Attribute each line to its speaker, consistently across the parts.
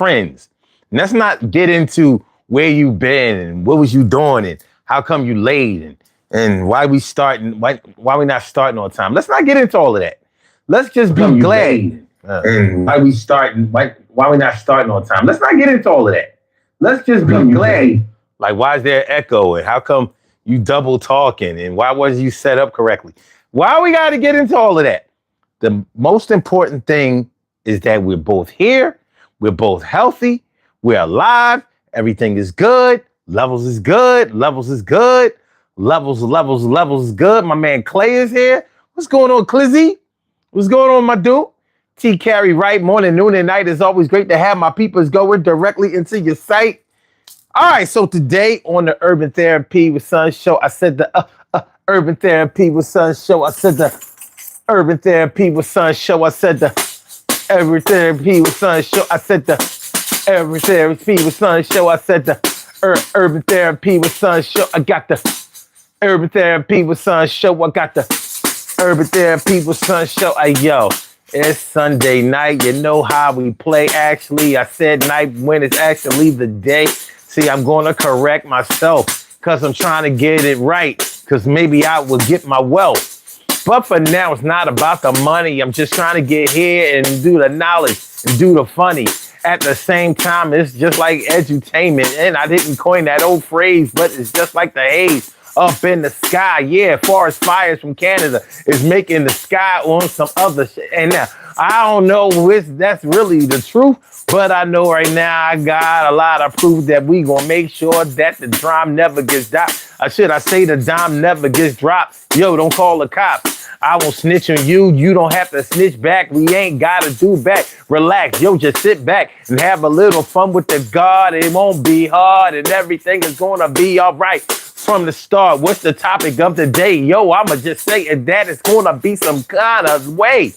Speaker 1: friends. And let's not get into where you been and what was you doing and how come you late and why we not starting on time. Let's not get into all of that. Let's just be glad. And why we not starting on time. Let's not get into all of that. Let's just be glad. Like, why is there echo and how come you double talking and why wasn't you set up correctly? Why we got to get into all of that? The most important thing is that we're both here. We're both healthy. We're alive. Everything is good. Levels is good. Levels is good. Levels is good. My man Clay is here. What's going on, Clizzy? What's going on, my dude? T. Carey Wright, morning, noon, and night. It's always great to have my peoples going directly into your site. All right, so today on the Urban Therapy with Son show, I said the Urban Therapy with Son show. I said the Urban Therapy with Son show. I said the Urban Therapy with Son show. I said the Urban Therapy with Son show. I said the Urban Therapy with Son show. I got the Urban Therapy with Son show. I got the Urban Therapy with Son show. Yo, it's Sunday night. You know how we play. Actually, I said night when it's actually the day. See, I'm going to correct myself because I'm trying to get it right because maybe I will get my wealth. But for now, it's not about the money. I'm just trying to get here and do the knowledge and do the funny. At the same time, it's just like edutainment. And I didn't coin that old phrase, but it's just like the haze up in the sky. Yeah, forest fires from Canada is making the sky on some other shit. And now, I don't know if that's really the truth, but I know right now I got a lot of proof that we gonna make sure that the dime never gets dropped. Or should I say the dime never gets dropped? Yo, don't call the cops. I won't snitch on you. You don't have to snitch back. We ain't gotta do back. Relax. Yo, just sit back and have a little fun with the God. It won't be hard and everything is gonna be all right from the start. What's the topic of the day? Yo, I'ma just say that it's gonna be some kind of way.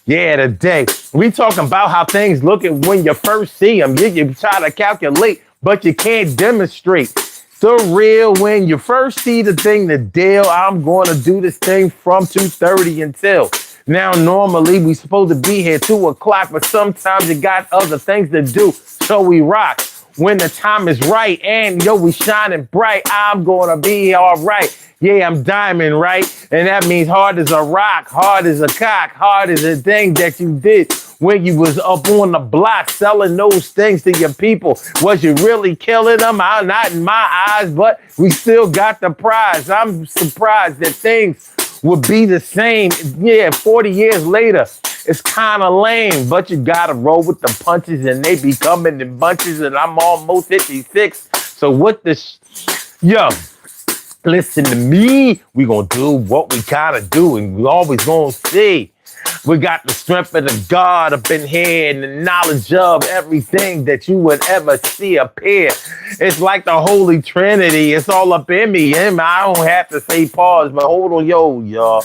Speaker 1: Yeah, today we talking about how things looking when you first see them. You try to calculate, but you can't demonstrate the real when you first see the thing, the deal. I'm going to do this thing from 2:30 until now. Normally we supposed to be here 2 o'clock, but sometimes you got other things to do. So we rock when the time is right. And yo, we shining bright. I'm going to be all right. Yeah, I'm diamond, right? And that means hard as a rock, hard as a cock, hard as a thing that you did when you was up on the block selling those things to your people. Was you really killing them? Not in my eyes, but we still got the prize. I'm surprised that things would be the same. Yeah, 40 years later, it's kind of lame, but you gotta roll with the punches and they be coming in bunches and I'm almost 56. So what yo, listen to me. We gonna do what we gotta do and we always gonna see. We got the strength of the God up in here and the knowledge of everything that you would ever see appear. It's like the Holy Trinity. It's all up in me. I don't have to say pause, but hold on, y'all.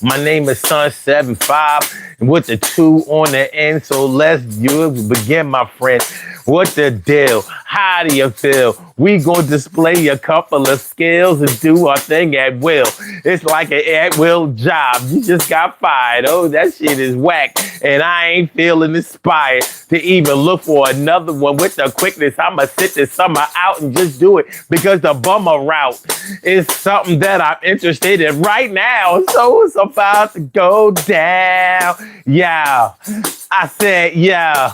Speaker 1: My name is Sun75 with the 2 on the end. So let's begin, my friend. What the deal? How do you feel? We gonna display a couple of skills and do our thing at will. It's like an at-will job. You just got fired. Oh, that shit is whack. And I ain't feeling inspired to even look for another one with the quickness. I'ma sit this summer out and just do it because the bummer route is something that I'm interested in right now. So it's about to go down. Yeah. I said, yeah.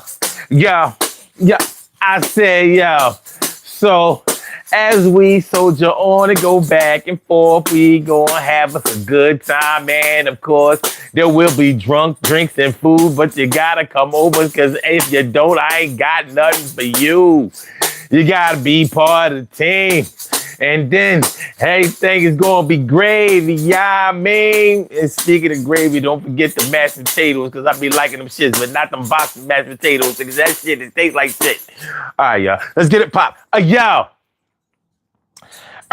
Speaker 1: I said, yeah. So as we soldier on and go back and forth, we gonna have us a good time. And of course, there will be drinks and food, but you gotta come over because if you don't, I ain't got nothing for you. You gotta be part of the team. And then everything is gonna be gravy, yeah, I mean. And speaking of gravy, don't forget the mashed potatoes, because I be liking them shits, but not them Boston mashed potatoes, because that shit, it tastes like shit. All right, y'all, let's get it pop. Yo,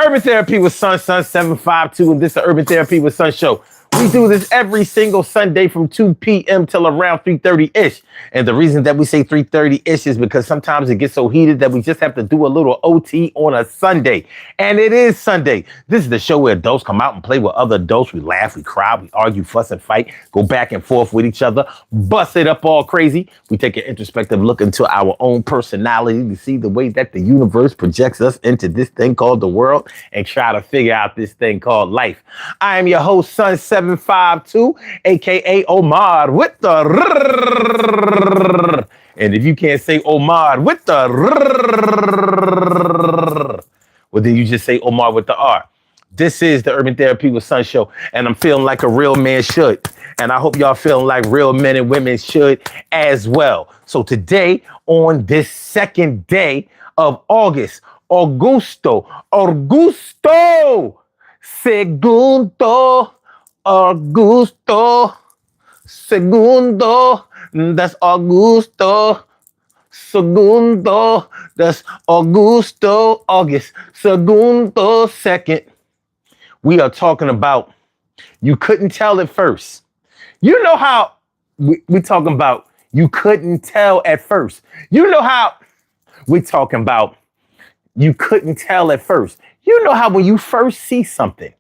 Speaker 1: Urban Therapy with Sun 752, and this is the Urban Therapy with Sun show. We do this every single Sunday from 2 p.m. till around 3:30-ish. And the reason that we say 3:30-ish is because sometimes it gets so heated that we just have to do a little OT on a Sunday. And it is Sunday. This is the show where adults come out and play with other adults. We laugh, we cry, we argue, fuss, and fight, go back and forth with each other, bust it up all crazy. We take an introspective look into our own personality to see the way that the universe projects us into this thing called the world and try to figure out this thing called life. I am your host, Son 752, aka Omar with the rrrr. And if you can't say Omar with the rrrr, well, then you just say Omar with the R. This is the Urban Therapy with Son show, and I'm feeling like a real man should. And I hope y'all feeling like real men and women should as well. So today, on this second day of August, Augusto, Segundo, Augusto, Segundo, that's Augusto, Segundo, that's Augusto, August, Segundo, second. We are talking about you couldn't tell at first. You know how we talking about you couldn't tell at first. You know how we talking about you couldn't tell at first. You know how when you first see something,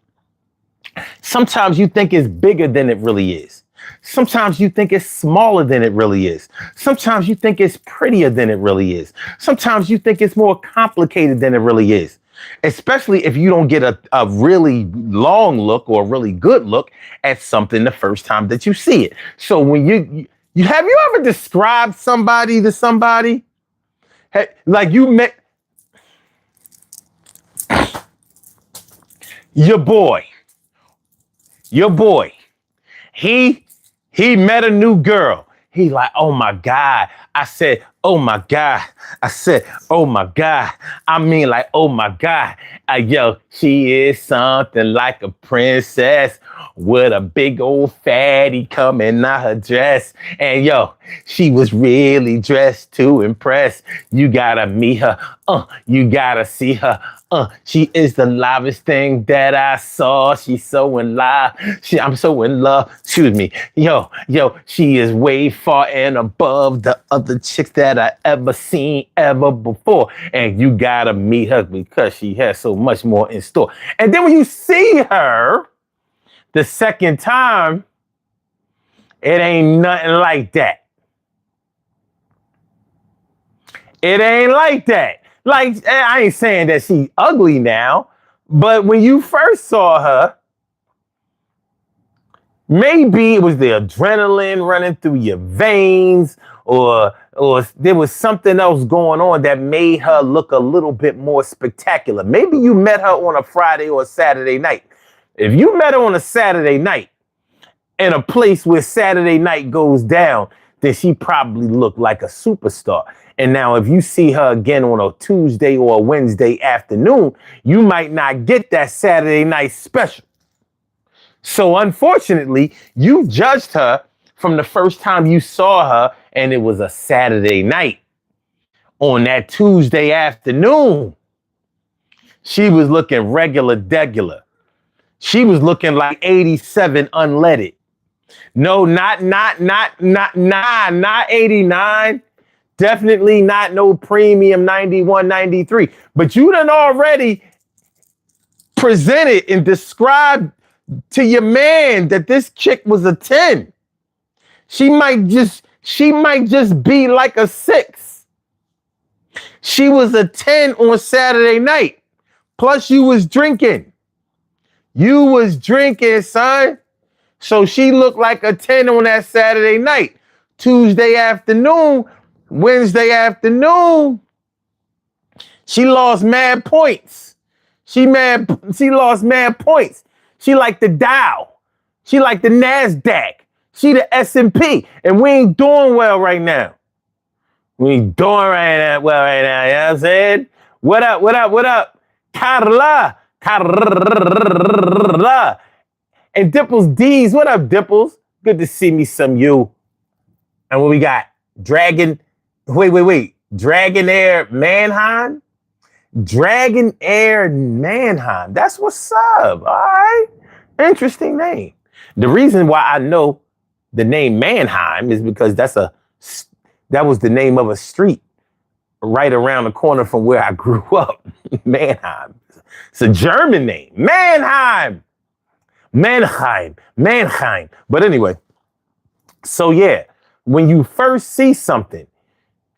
Speaker 1: sometimes you think it's bigger than it really is. Sometimes you think it's smaller than it really is. Sometimes you think it's prettier than it really is. Sometimes you think it's more complicated than it really is. Especially if you don't get a really long look or a really good look at something the first time that you see it. So when you have you ever described somebody to somebody? Like you met your boy. He met a new girl. He like, oh my God. I said, oh my God. I said, oh my God. I mean, like, oh my God. Yo, she is something like a princess with a big old fatty coming out her dress. And yo, she was really dressed to impress. You gotta meet her. You gotta see her. She is the livest thing that I saw. She's so in love. I'm so in love. Excuse me. Yo, she is way far and above the other chicks that I ever seen ever before. And you gotta meet her because she has so much more in store. And then when you see her the second time, it ain't nothing like that. It ain't like that. Like, I ain't saying that she's ugly now, but when you first saw her, maybe it was the adrenaline running through your veins, or there was something else going on that made her look a little bit more spectacular. Maybe you met her on a Friday or a Saturday night. If you met her on a Saturday night in a place where Saturday night goes down, then she probably looked like a superstar. And now if you see her again on a Tuesday or a Wednesday afternoon, you might not get that Saturday night special. So unfortunately, you judged her from the first time you saw her, and it was a Saturday night. On that Tuesday afternoon, she was looking regular. She was looking like 87 unleaded. No, not 89. Definitely not no premium 91, 93. But you done already presented and described to your man that this chick was a 10. She might just be like a 6. She was a 10 on Saturday night. Plus you was drinking. You was drinking, son. So she looked like a 10 on that Saturday night. Tuesday afternoon, Wednesday afternoon, she lost mad points. She lost mad points. She like the Dow. She like the NASDAQ. She the S&P. And we ain't doing well right now. We ain't doing well right now. You know what I'm saying? What up? Carla. And Dipples D's. What up, Dipples? Good to see me some you. And what we got? Dragon Air Manheim? Dragon Air Manheim. That's what's up. All right. Interesting name. The reason why I know the name Mannheim is because that was the name of a street right around the corner from where I grew up. Mannheim. It's a German name. Mannheim. Mannheim. But anyway, so yeah, when you first see something,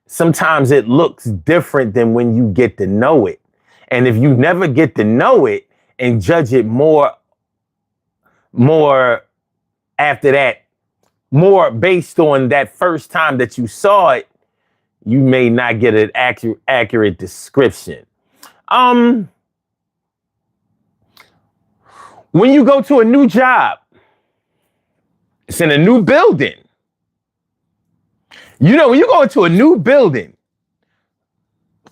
Speaker 1: sometimes it looks different than when you get to know it. And if you never get to know it and judge it more after that, more based on that first time that you saw it, you may not get an accurate description. When you go to a new job, it's in a new building. You know, when you go into a new building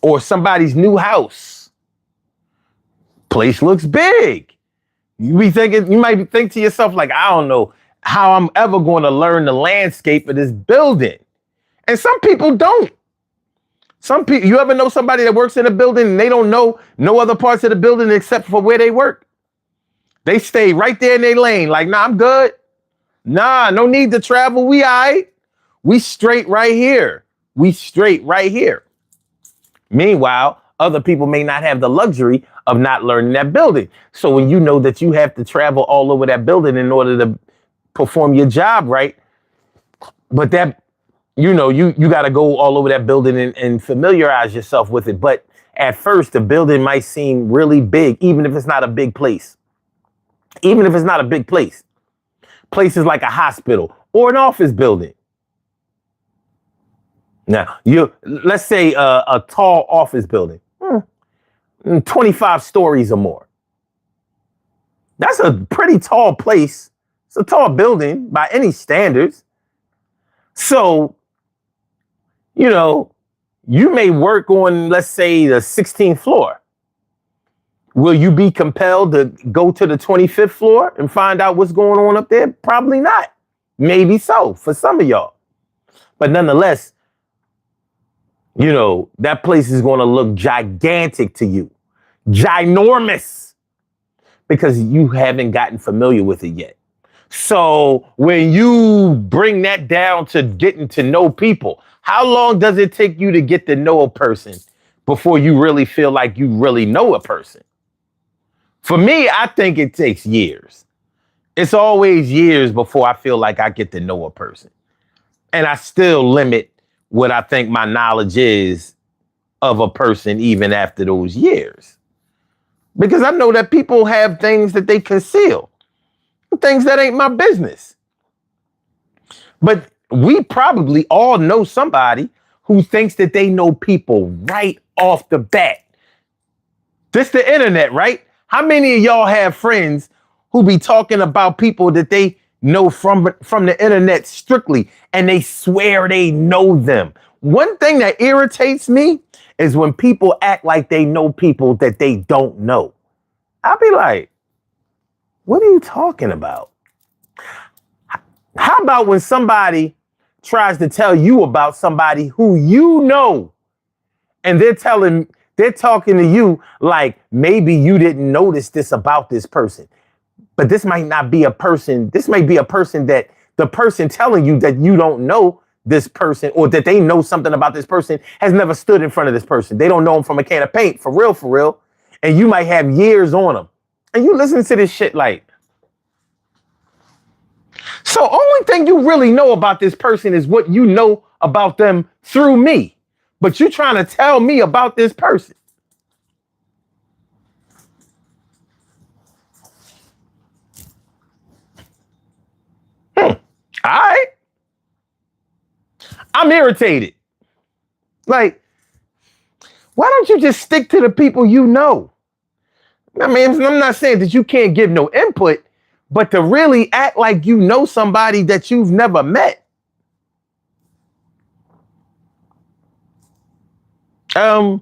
Speaker 1: or somebody's new house, place looks big. You might think to yourself, like, I don't know how I'm ever going to learn the landscape of this building. And some people don't. Some people, you ever know somebody that works in a building and they don't know no other parts of the building except for where they work? They stay right there in their lane. Like, nah, I'm good. Nah, no need to travel. We all right. We straight right here. Meanwhile, other people may not have the luxury of not learning that building. So when you know that you have to travel all over that building in order to perform your job right, but that, you know, you got to go all over that building and familiarize yourself with it. But at first, the building might seem really big, even if it's not a big place. Places like a hospital or an office building. Now, let's say a tall office building, 25 stories or more. That's a pretty tall place. It's a tall building by any standards. So, you know, you may work on, let's say, the 16th floor. Will you be compelled to go to the 25th floor and find out what's going on up there? Probably not. Maybe so for some of y'all. But nonetheless, you know, that place is going to look gigantic to you. Ginormous. Because you haven't gotten familiar with it yet. So when you bring that down to getting to know people, how long does it take you to get to know a person before you really feel like you really know a person? For me, I think it takes years. It's always years before I feel like I get to know a person. And I still limit what I think my knowledge is of a person even after those years. Because I know that people have things that they conceal. Things that ain't my business. But we probably all know somebody who thinks that they know people right off the bat. This the internet, right? How many of y'all have friends who be talking about people that they know from the internet strictly, and they swear they know them? One thing that irritates me is when people act like they know people that they don't know. I'll be like, what are you talking about? How about when somebody tries to tell you about somebody who you know, and they're talking to you like maybe you didn't notice this about this person, but this might not be a person. This might be a person that the person telling you that you don't know this person, or that they know something about this person, has never stood in front of this person. They don't know him from a can of paint, for real. And you might have years on them. And you listen to this shit like, so only thing you really know about this person is what you know about them through me. But you trying to tell me about this person. All right. I'm irritated. Like, why don't you just stick to the people you know? I mean, I'm not saying that you can't give no input, but to really act like you know somebody that you've never met. I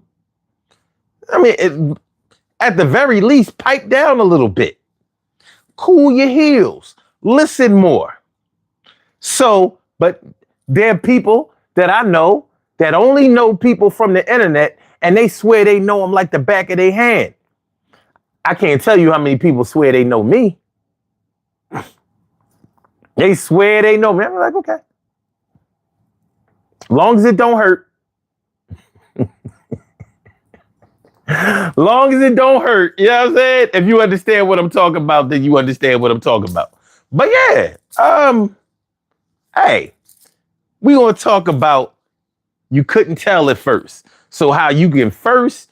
Speaker 1: mean, at the very least, pipe down a little bit. Cool your heels. Listen more. So, but there are people that I know that only know people from the internet, and they swear they know them like the back of their hand. I can't tell you how many people swear they know me. They swear they know me. I'm like, okay. Long as it don't hurt. Long as it don't hurt. You know what I'm saying? If you understand what I'm talking about, then you understand what I'm talking about. But yeah, hey, we gonna talk about you couldn't tell at first. So how you can first,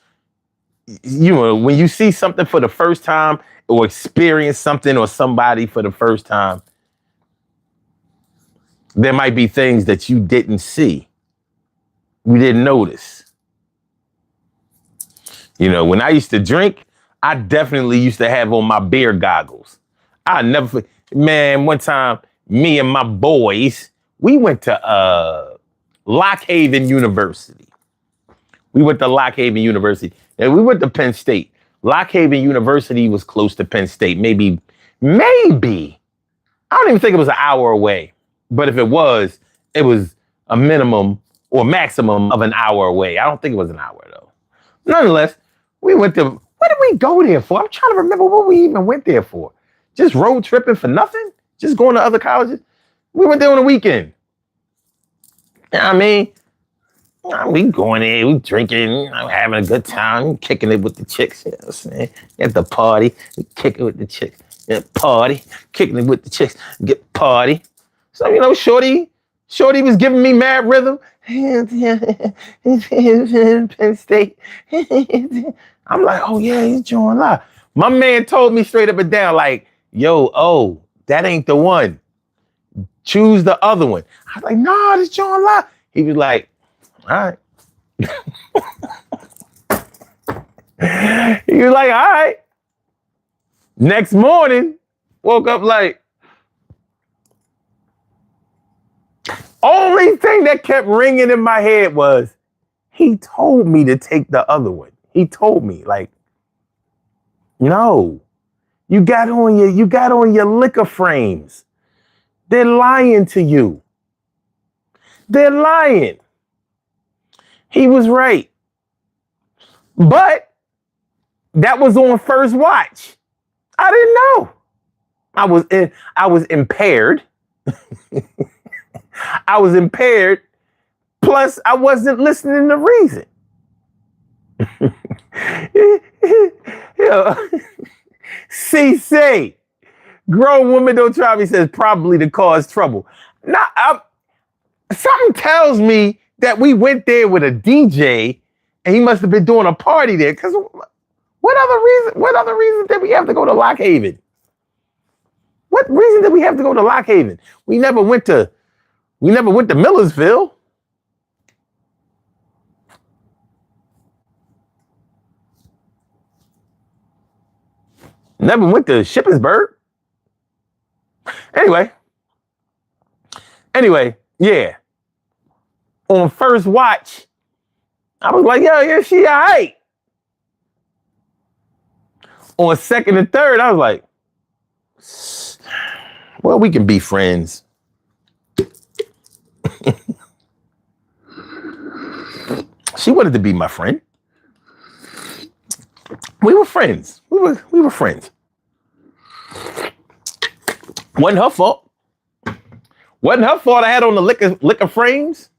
Speaker 1: when you see something for the first time or experience something or somebody for the first time, there might be things that you didn't see. You didn't notice. When I used to drink, I definitely used to have on my beer goggles. Man, one time, me and my boys, we went to Lock Haven University. And we went to Penn State. Lock Haven University was close to Penn State. Maybe. I don't even think it was an hour away. But if it was a minimum or maximum of an hour away. I don't think it was an hour, though. Nonetheless, we went to, what did we go there for? I'm trying to remember what we even went there for. Just road tripping for nothing? Just going to other colleges? We went there on the weekend. You know what I mean? We going there, we drinking, having a good time, kicking it with the chicks. You know what I'm saying? At the party, we kick it with the chicks. At party, kicking it with the chicks, get party. So, Shorty was giving me mad rhythm. Penn State. I'm like, oh yeah, he's John La. My man told me straight up and down, like, yo, that ain't the one. Choose the other one. I was like, nah, this John La. He was like, all right. He was like, all right. Next morning, woke up like, only thing that kept ringing in my head was, he told me to take the other one. He told me, like, no, you got on your liquor frames. They're lying to you. They're lying. He was right. But that was on first watch. I didn't know. I was impaired. I was impaired. Plus, I wasn't listening to reason. CC, grown woman don't try me, says probably to cause trouble. Now, something tells me that we went there with a DJ and he must have been doing a party there. Because what other reason did we have to go to Lock Haven? What reason did we have to go to Lock Haven? We never went to Millersville. Never went to Shippensburg. Anyway, yeah. On first watch, I was like, yeah, she all right. On second and third, I was like, well, we can be friends. She wanted to be my friend. We were friends. We were friends. Wasn't her fault. Wasn't her fault I had on the liquor frames.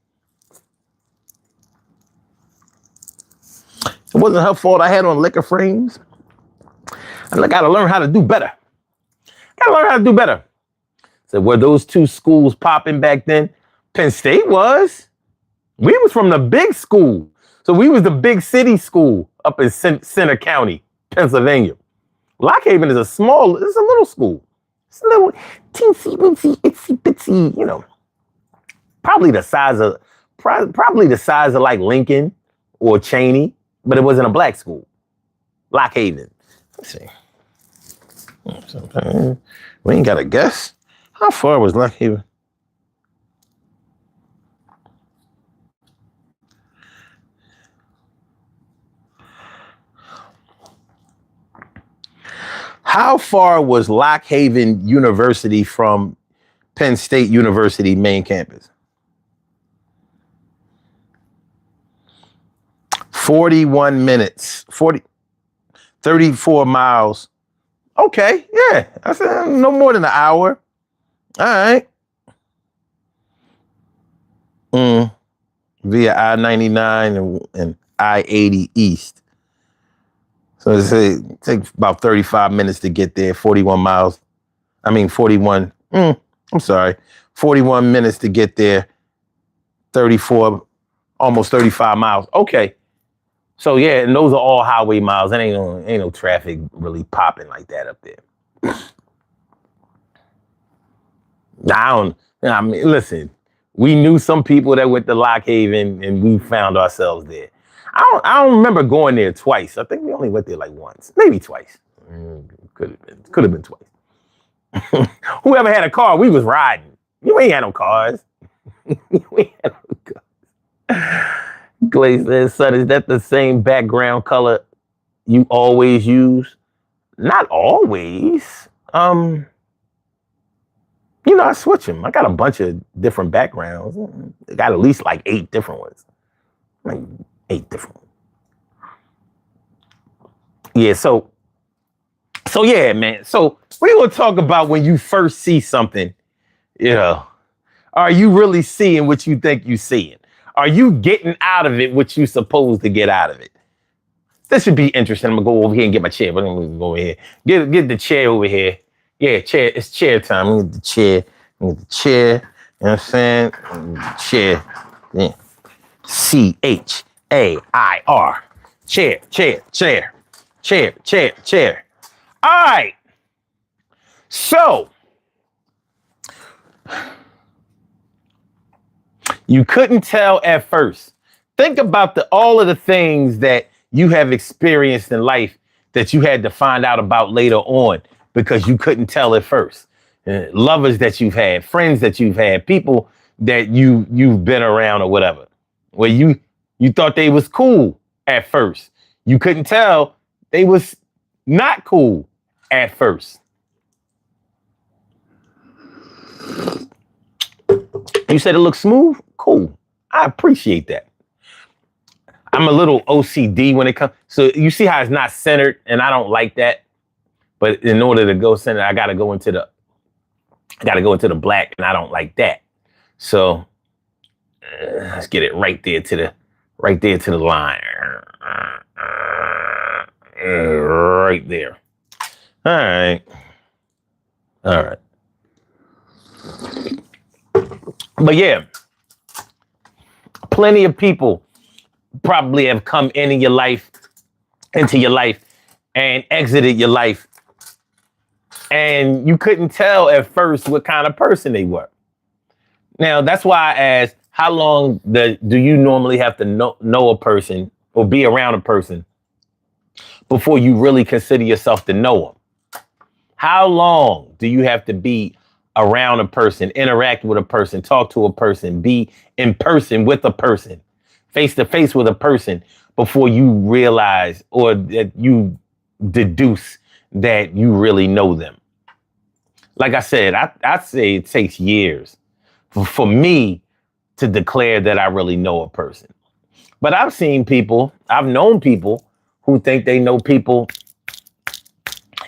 Speaker 1: It wasn't her fault I had on liquor frames. And I gotta learn how to do better. So were those two schools popping back then? Penn State was. We was from the big school. So we was the big city school up in Center County, Pennsylvania. Lock Haven is it's a little school. It's a little teensy, weensy, itsy bitsy, probably the size of like Lincoln or Cheney, but it wasn't a black school. Lock Haven. Let's see. We ain't got a guess. How far was Lock Haven? How far was Lock Haven University from Penn State University main campus? 41 minutes, 34 miles. Okay, yeah, I said no more than an hour. All right. Via I-99 and I-80 East. So it takes about 35 minutes to get there, 41 miles. 41 minutes to get there, 34, almost 35 miles. Okay. So yeah, and those are all highway miles. And ain't no traffic really popping like that up there. Listen, we knew some people that went to Lock Haven and we found ourselves there. I don't remember going there twice. I think we only went there like once, maybe twice. Could have been twice. Whoever had a car, we was riding. You ain't had no cars. You ain't had no cars. Glaze says, son, is that the same background color you always use? Not always. I switch them. I got a bunch of different backgrounds. I got at least like 8 different ones. Like 8 different ones. Yeah, so yeah, man. So we're gonna talk about when you first see something, are you really seeing what you think you're seeing? Are you getting out of it what you're supposed to get out of it? This should be interesting. I'm gonna go over here and get my chair. But I'm gonna go over here. Get the chair over here. Yeah, chair. It's chair time. I'm gonna get the chair. You know what I'm saying? Chair. Yeah. CHAIR. Chair. All right. So you couldn't tell at first. Think about all of the things that you have experienced in life that you had to find out about later on because you couldn't tell at first. Lovers that you've had, friends that you've had, people that you've been around or whatever. Where you thought they was cool at first. You couldn't tell they was not cool at first. You said it looks smooth? Cool. I appreciate that. I'm a little OCD when it comes. So you see how it's not centered, and I don't like that. But in order to go centered, I gotta go into the black, and I don't like that. So let's get it right there to the line. Right there. All right. But yeah, plenty of people probably have come into your life and exited your life. And you couldn't tell at first what kind of person they were. Now, that's why I asked, how long do you normally have to know a person or be around a person before you really consider yourself to know them? How long do you have to be around a person, interact with a person, talk to a person, be in person with a person, face to face with a person before you realize or that you deduce that you really know them? Like I said, I'd say it takes years for me to declare that I really know a person. But I've known people who think they know people,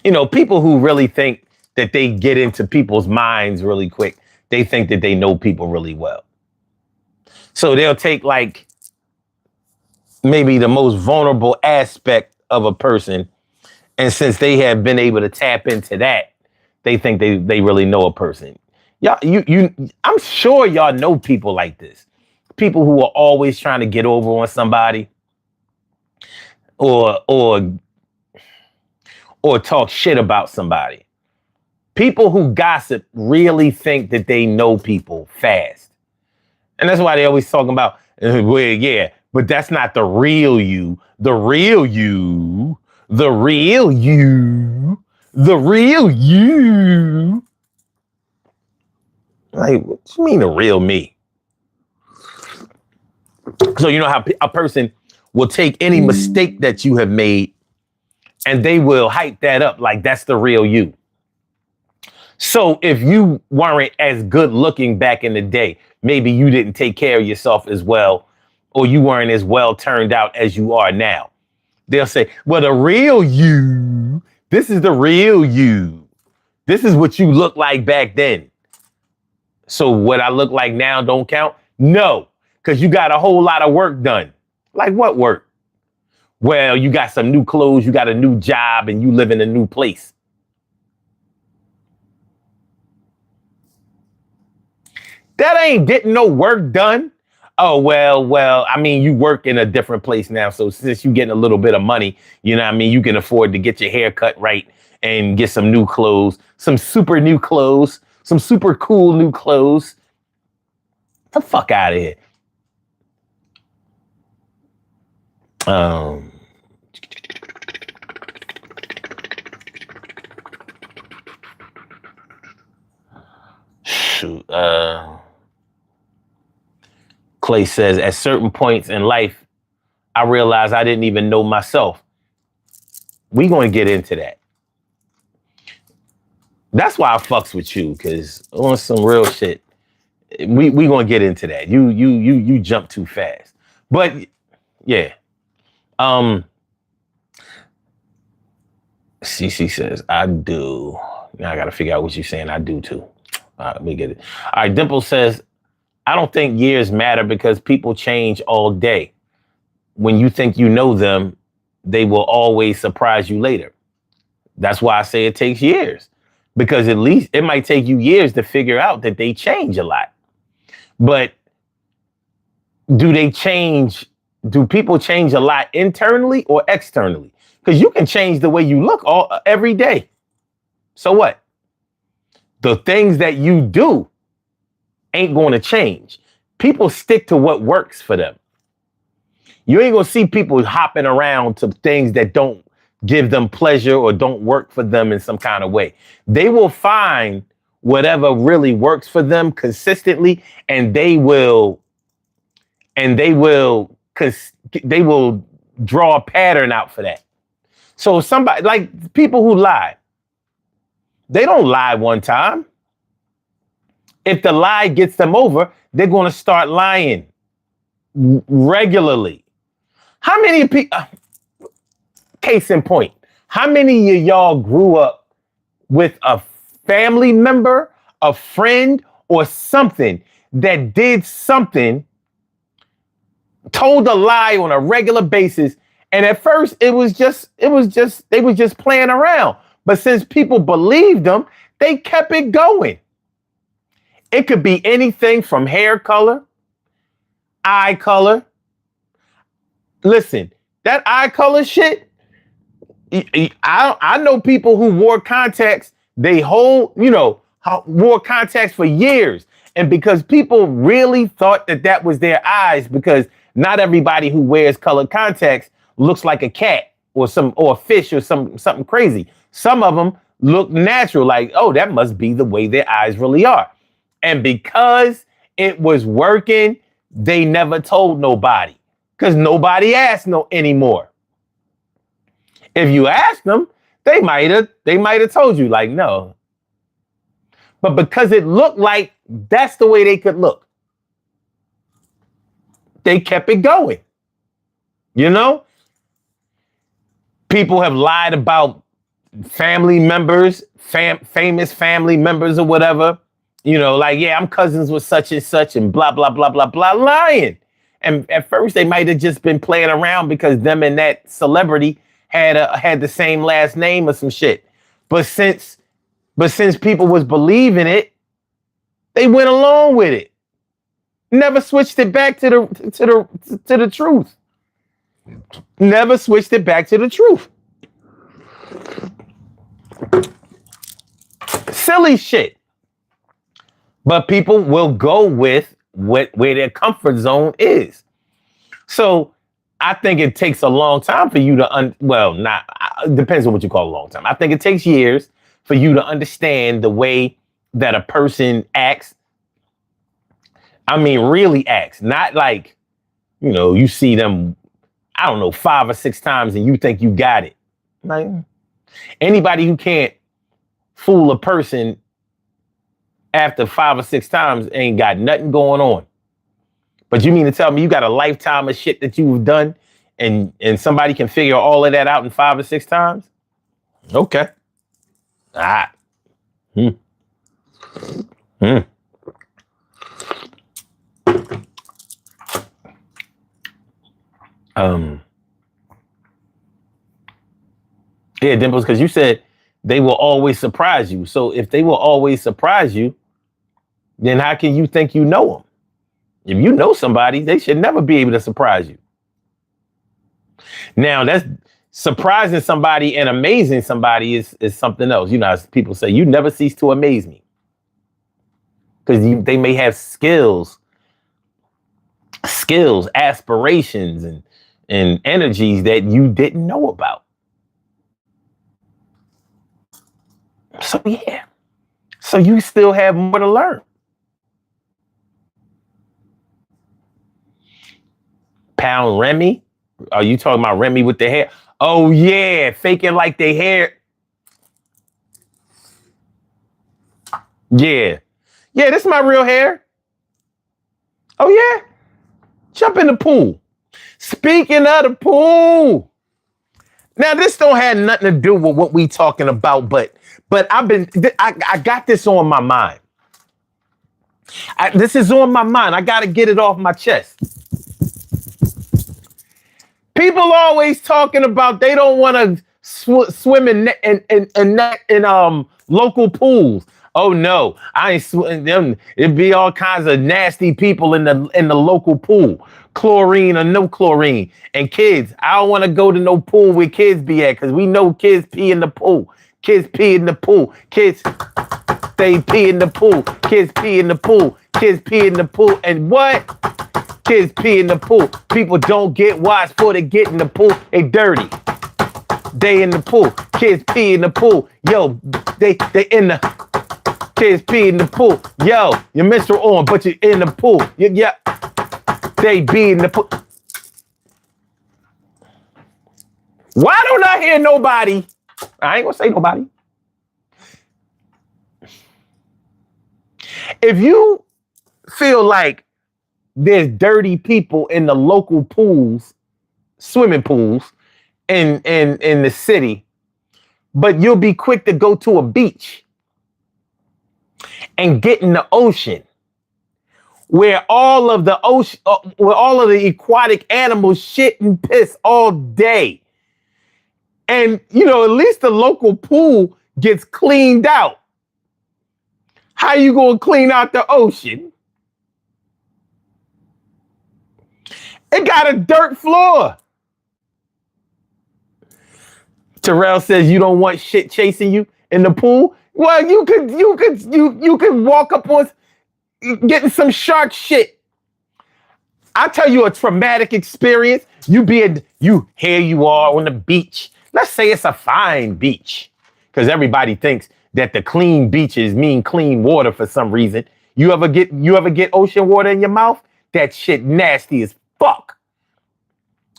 Speaker 1: people who really think that they get into people's minds really quick. They think that they know people really well. So they'll take like maybe the most vulnerable aspect of a person. And since they have been able to tap into that, they think they really know a person. Y'all, I'm sure y'all know people like this. People who are always trying to get over on somebody or talk shit about somebody. People who gossip really think that they know people fast. And that's why they always talking about, well, yeah, but that's not the real you. The real you. The real you. The real you. Like, what do you mean the real me? So you know how a person will take any mistake that you have made and they will hype that up like that's the real you. So if you weren't as good looking back in the day, maybe you didn't take care of yourself as well, or you weren't as well turned out as you are now. They'll say, well, the real you, this is the real you. This is what you look like back then. So what I look like now don't count? No, because you got a whole lot of work done. Like what work? Well, you got some new clothes, you got a new job, and you live in a new place. That ain't getting no work done. Oh, well, I mean, you work in a different place now. So since you're getting a little bit of money, you know what I mean, you can afford to get your hair cut right and get some new clothes, some super new clothes, some super cool new clothes. Get the fuck out of here. Shoot. Clay says, at certain points in life, I realized I didn't even know myself. We gonna get into that. That's why I fucks with you, because on some real shit, we gonna get into that. You jump too fast. But yeah. CC says, I do. Now I gotta figure out what you're saying. I do too. Let me get it. All right, Dimple says, I don't think years matter because people change all day. When you think you know them, they will always surprise you later. That's why I say it takes years, because at least it might take you years to figure out that they change a lot. But do people change a lot internally or externally? Because you can change the way you look every day. So what? The things that you do ain't going to change. People stick to what works for them. You ain't going to see people hopping around to things that don't give them pleasure or don't work for them in some kind of way. They will find whatever really works for them consistently, and they will draw a pattern out for that. So somebody, like people who lie, they don't lie one time. If the lie gets them over, they're going to start lying regularly. How many people, case in point, how many of y'all grew up with a family member, a friend, or something that did something, told a lie on a regular basis, and at first they was just playing around. But since people believed them, they kept it going. It could be anything from hair color, eye color. Listen, that eye color shit, I know people who wore contacts, wore contacts for years. And because people really thought that was their eyes, because not everybody who wears colored contacts looks like a cat or a fish or something crazy. Some of them look natural, like, oh, that must be the way their eyes really are. And because it was working, they never told nobody, because nobody asked anymore. If you asked them, they might have told you, like, no. But because it looked like that's the way they could look, they kept it going. You know? People have lied about family members, famous family members or whatever. You know, like, yeah, I'm cousins with such and such and blah, blah, blah, blah, blah, lying. And at first they might have just been playing around because them and that celebrity had the same last name or some shit. But since people was believing it, they went along with it. Never switched it back to the truth. Never switched it back to the truth. Silly shit. But people will go with where their comfort zone is. So I think it takes a long time for you to, depends on what you call a long time. I think it takes years for you to understand the way that a person acts. I mean, really acts. Not like, you see them, 5 or 6 times and you think you got it. Like, anybody who can't fool a person after 5 or 6 times ain't got nothing going on. But you mean to tell me you got a lifetime of shit that you've done and somebody can figure all of that out in 5 or 6 times? Okay. All right. Um, yeah, Dimples, because you said they will always surprise you. So if they will always surprise you, then how can you think you know them? If you know somebody, they should never be able to surprise you. Now, that's surprising somebody and amazing somebody is something else. You know, as people say, you never cease to amaze me. Because they may have skills, aspirations, and energies that you didn't know about. So yeah. So you still have more to learn. Pound Remy? Are you talking about Remy with the hair? Oh yeah, faking like they hair. Yeah. Yeah, this is my real hair. Oh yeah? Jump in the pool. Speaking of the pool. Now this don't have nothing to do with what we talking about, but I got this on my mind. This is on my mind. I got to get it off my chest. People always talking about they don't want to swim in local pools. Oh no, I ain't swimming them. It'd be all kinds of nasty people in the local pool. Chlorine or no chlorine. And kids, I don't want to go to no pool where kids be at, because we know kids pee in the pool. Kids pee in the pool. Kids, they pee in the pool. Kids pee in the pool. Kids pee in the pool. And what? Kids pee in the pool. People don't get washed before they get in the pool. They dirty. They in the pool. Kids pee in the pool. Yo, they in the kids pee in the pool. Yo, your menstrual on, but you're in the pool. Yeah. They be in the pool. Why don't I hear nobody? I ain't gonna say nobody. If you feel like there's dirty people in the local pools, swimming pools in the city, but you'll be quick to go to a beach and get in the ocean where all of the ocean, where all of the aquatic animals shit and piss all day. And, you know, at least the local pool gets cleaned out. How you gonna clean out the ocean? It got a dirt floor. Terrell says you don't want shit chasing you in the pool. Well, you could walk up on getting some shark shit. I tell you a traumatic experience. Here you are on the beach. Let's say it's a fine beach, because everybody thinks that the clean beaches mean clean water for some reason. You ever get ocean water in your mouth? That shit nasty as fuck.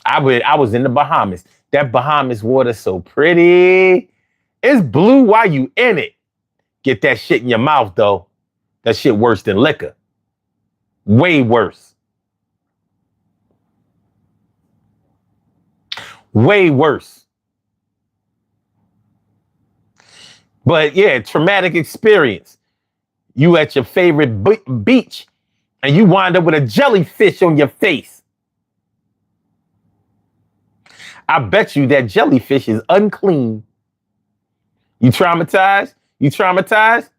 Speaker 1: I was in the Bahamas. That Bahamas water so pretty. It's blue while you in it. Get that shit in your mouth though. That shit worse than liquor. Way worse. Way worse. But yeah, traumatic experience. You at your favorite beach and you wind up with a jellyfish on your face. I bet you that jellyfish is unclean. You traumatized? You traumatized?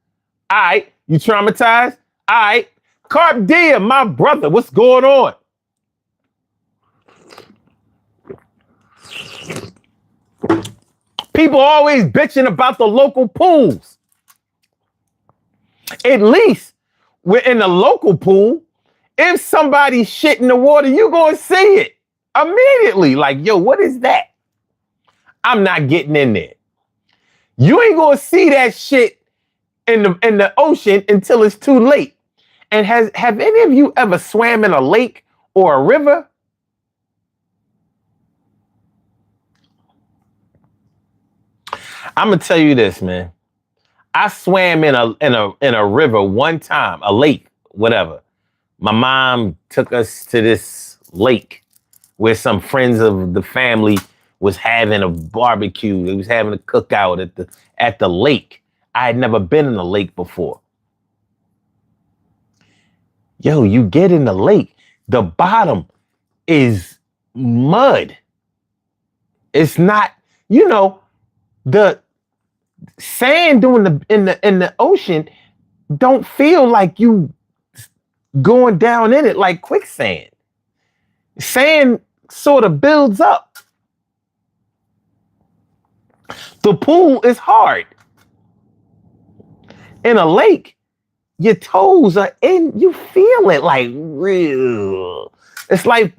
Speaker 1: All right. You traumatized? All right. Carp Diem, my brother, what's going on? People always bitching about the local pools. At least we're in the local pool. If somebody shit in the water, you gonna see it immediately. Like, yo, what is that? I'm not getting in there. You ain't gonna see that shit in the ocean until it's too late. And have any of you ever swam in a lake or a river? I'm gonna tell you this, man. I swam in a river one time, a lake, whatever. My mom took us to this lake where some friends of the family was having a barbecue. They was having a cookout at the lake. I had never been in a lake before. Yo, you get in the lake, the bottom is mud. It's not, you know, the sand doing in the ocean don't feel like you going down in it like quicksand. Sand sort of builds up. The pool is hard. In a lake, your toes are in, you feel it like real. It's like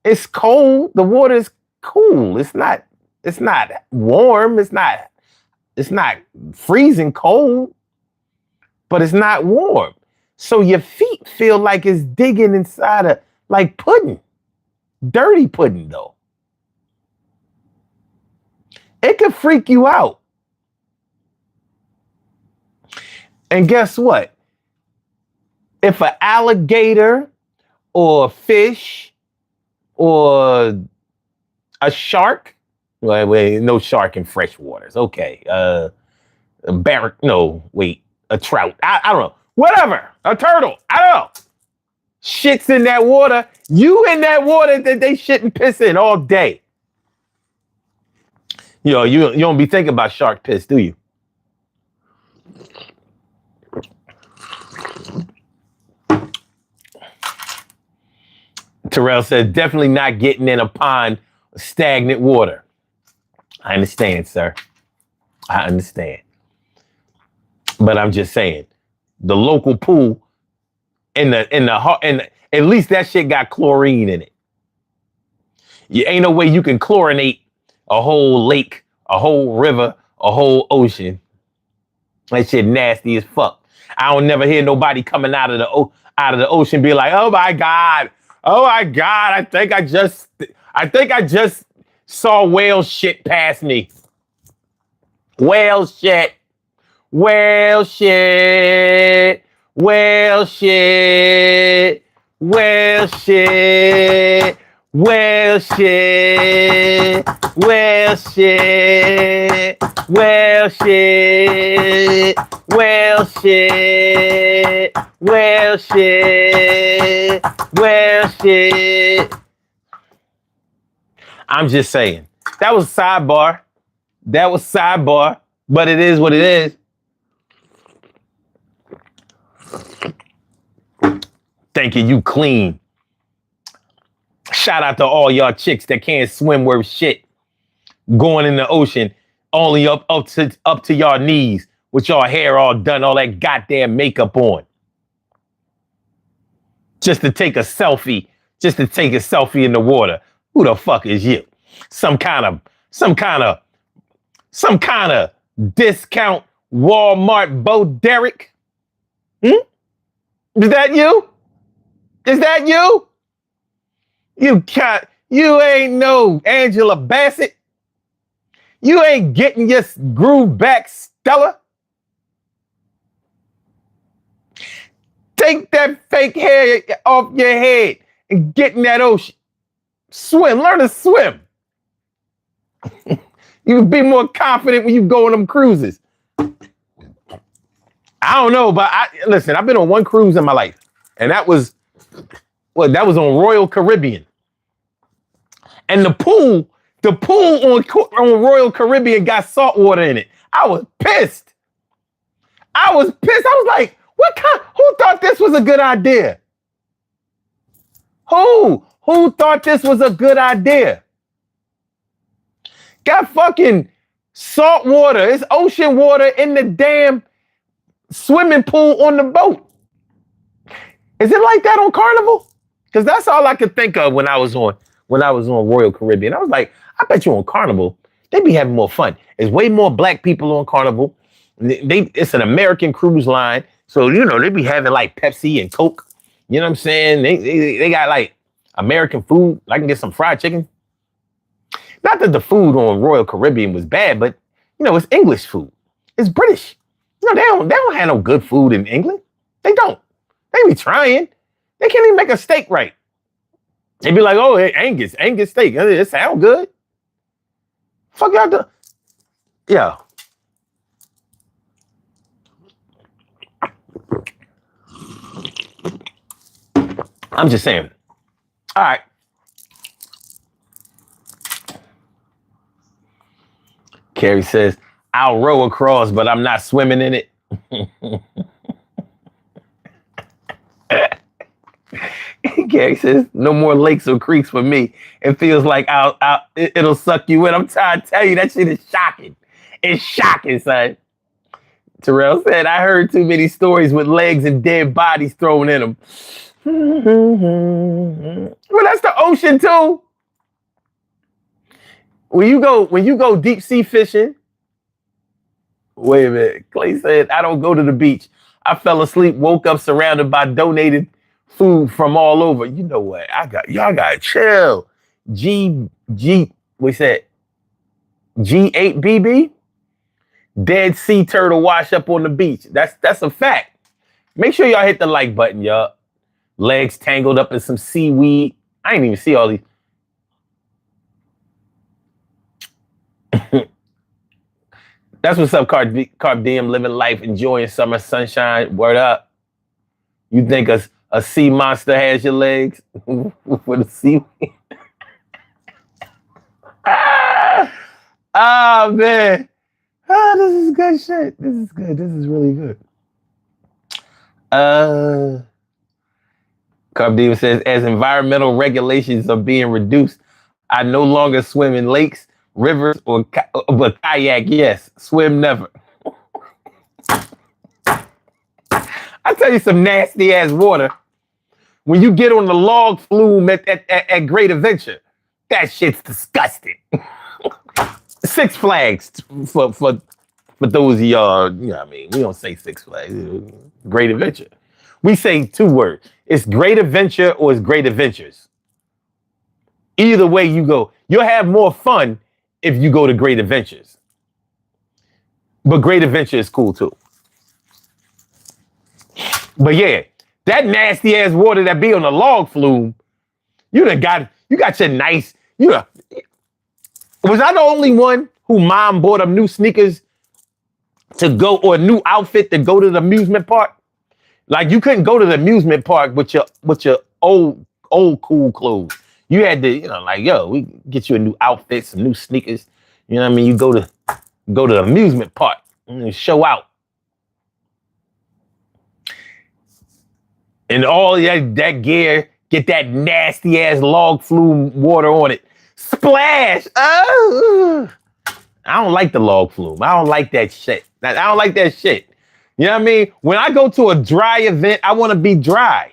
Speaker 1: it's cold. The water is cool. It's not warm. It's not freezing cold, but it's not warm. So your feet feel like it's digging inside of like pudding. Dirty pudding though. It could freak you out. And guess what? If an alligator or a fish or a shark, wait, no shark in fresh waters. Okay. A trout. I don't know. Whatever. A turtle. I don't know. Shits in that water. You in that water that they shit and piss in all day. You don't be thinking about shark piss, do you? Terrell says, definitely not getting in a pond of stagnant water. I understand, sir. I understand. But I'm just saying, the local pool and at least that shit got chlorine in it. You ain't no way you can chlorinate a whole lake, a whole river, a whole ocean. That shit nasty as fuck. I don't never hear nobody coming out of the ocean be like, oh my God, I think I just saw whale shit pass me. Whale shit. Whale shit. Whale shit. Whale shit. Whale shit. Whale shit. Whale shit. Whale shit. Whale shit. Whale shit. I'm just saying. That was sidebar. But it is what it is. Thinking you clean. Shout out to all y'all chicks that can't swim worth shit. Going in the ocean only up to y'all knees with y'all hair all done, all that goddamn makeup on. Just to take a selfie in the water. Who the fuck is you? Some kind of discount Walmart Bo Derek? Is that you? Is that you? You ain't no Angela Bassett. You ain't getting your groove back, Stella. Take that fake hair off your head and get in that ocean. Swim, learn to swim. You be more confident when you go on them cruises. I don't know, but listen, I've been on one cruise in my life, and that was on Royal Caribbean. And the pool on Royal Caribbean got salt water in it. I was pissed. I was like, who thought this was a good idea? Who thought this was a good idea? Got fucking salt water. It's ocean water in the damn swimming pool on the boat. Is it like that on Carnival? Because that's all I could think of when I was on Royal Caribbean. I was like, I bet you on Carnival, they be having more fun. There's way more black people on Carnival. It's an American cruise line. So, they be having like Pepsi and Coke. You know what I'm saying? They got like American food. I can get some fried chicken. Not that the food on Royal Caribbean was bad, but it's English food. It's British. They don't have no good food in England. They don't. They be trying. They can't even make a steak right. They be like, oh, Angus steak. It sound good. Fuck y'all do. Yeah. I'm just saying. All right. Carrie says, I'll row across, but I'm not swimming in it. Carrie says, no more lakes or creeks for me. It feels like it'll suck you in. I'm trying to tell you, that shit is shocking. It's shocking, son. Terrell said, I heard too many stories with legs and dead bodies thrown in them. Well, that's the ocean too. When you go deep sea fishing, wait a minute. Clay said, I don't go to the beach. I fell asleep, woke up surrounded by donated food from all over. You know what? Y'all gotta chill. What's that? G8BB? Dead sea turtle wash up on the beach. That's a fact. Make sure y'all hit the like button, y'all. Legs tangled up in some seaweed. I didn't even see all these. That's what's up, Carb Diem, living life, enjoying summer sunshine. Word up. You think a sea monster has your legs? For the seaweed? Oh, man. Oh, this is good shit. This is good. This is really good. Carb Diem says, as environmental regulations are being reduced, I no longer swim in lakes, rivers, or kayak. Yes, swim never. I tell you some nasty ass water. When you get on the log flume at Great Adventure, that shit's disgusting. Six Flags for those of y'all, you know what I mean? We don't say Six Flags. Great Adventure. We say two words. It's Great Adventure or it's Great Adventures. Either way you go, you'll have more fun if you go to Great Adventures. But Great Adventure is cool too. But yeah, that nasty ass water that be on the log flume, you got your nice, was I the only one who mom bought them new sneakers to go, or a new outfit to go to the amusement park? Like, you couldn't go to the amusement park with your old cool clothes. You had to, we get you a new outfit, some new sneakers. You know what I mean? You go to the amusement park and show out. And all that gear, get that nasty ass log flume water on it. Splash! Oh, I don't like the log flume. I don't like that shit. I don't like that shit. You know what I mean? When I go to a dry event, I want to be dry.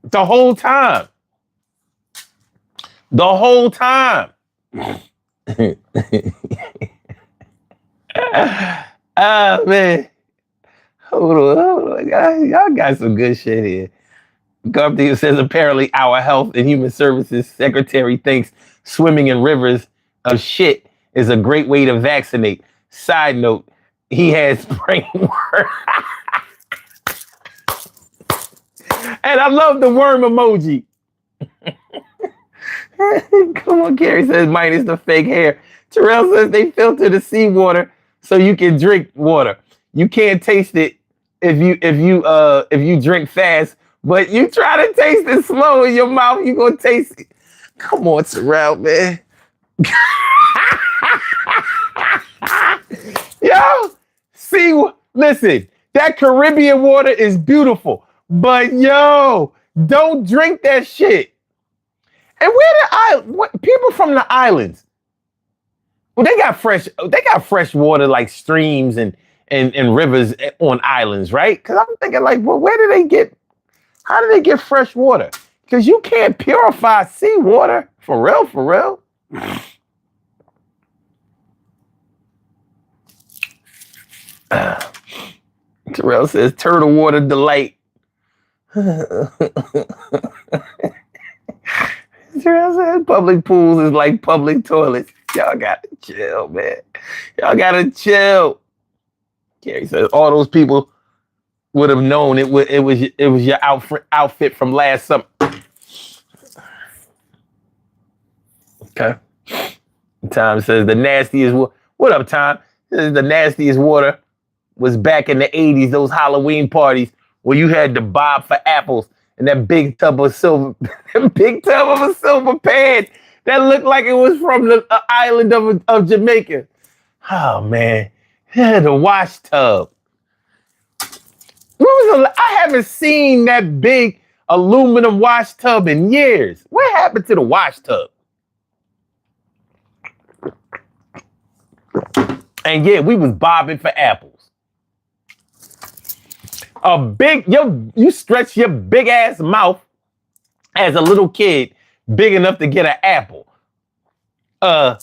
Speaker 1: The whole time. The whole time. Man. Hold on. Y'all got some good shit here. Garthia says, apparently our Health and Human Services Secretary thinks swimming in rivers of shit is a great way to vaccinate. Side note, he has brain worm. And I love the worm emoji. Come on, Carrie says, minus the fake hair. Terrell says they filter the seawater so you can drink water. You can't taste it if you drink fast, but you try to taste it slow in your mouth, you gonna taste it. Come on, Terrell, man. Yo, listen, that Caribbean water is beautiful, but yo, don't drink that shit. And people from the islands, well, they got fresh water like streams and rivers on islands, right? Because I'm thinking like, well, how do they get fresh water? Because you can't purify seawater. For real. Terrell says, turtle water delight. Terrell says, public pools is like public toilets. Y'all gotta chill, man. Y'all gotta chill. Carrie says, all those people would have known it was your outfit from last summer. Okay. Tom says the nastiest. What up, Tom? The nastiest water was back in the 80s. Those Halloween parties where you had to bob for apples and that big tub of a silver pan that looked like it was from the island of Jamaica. Oh man, the wash tub. I haven't seen that big aluminum wash tub in years. What happened to the wash tub? And yeah, we was bobbing for apples. You stretch your big ass mouth as a little kid, big enough to get an apple. A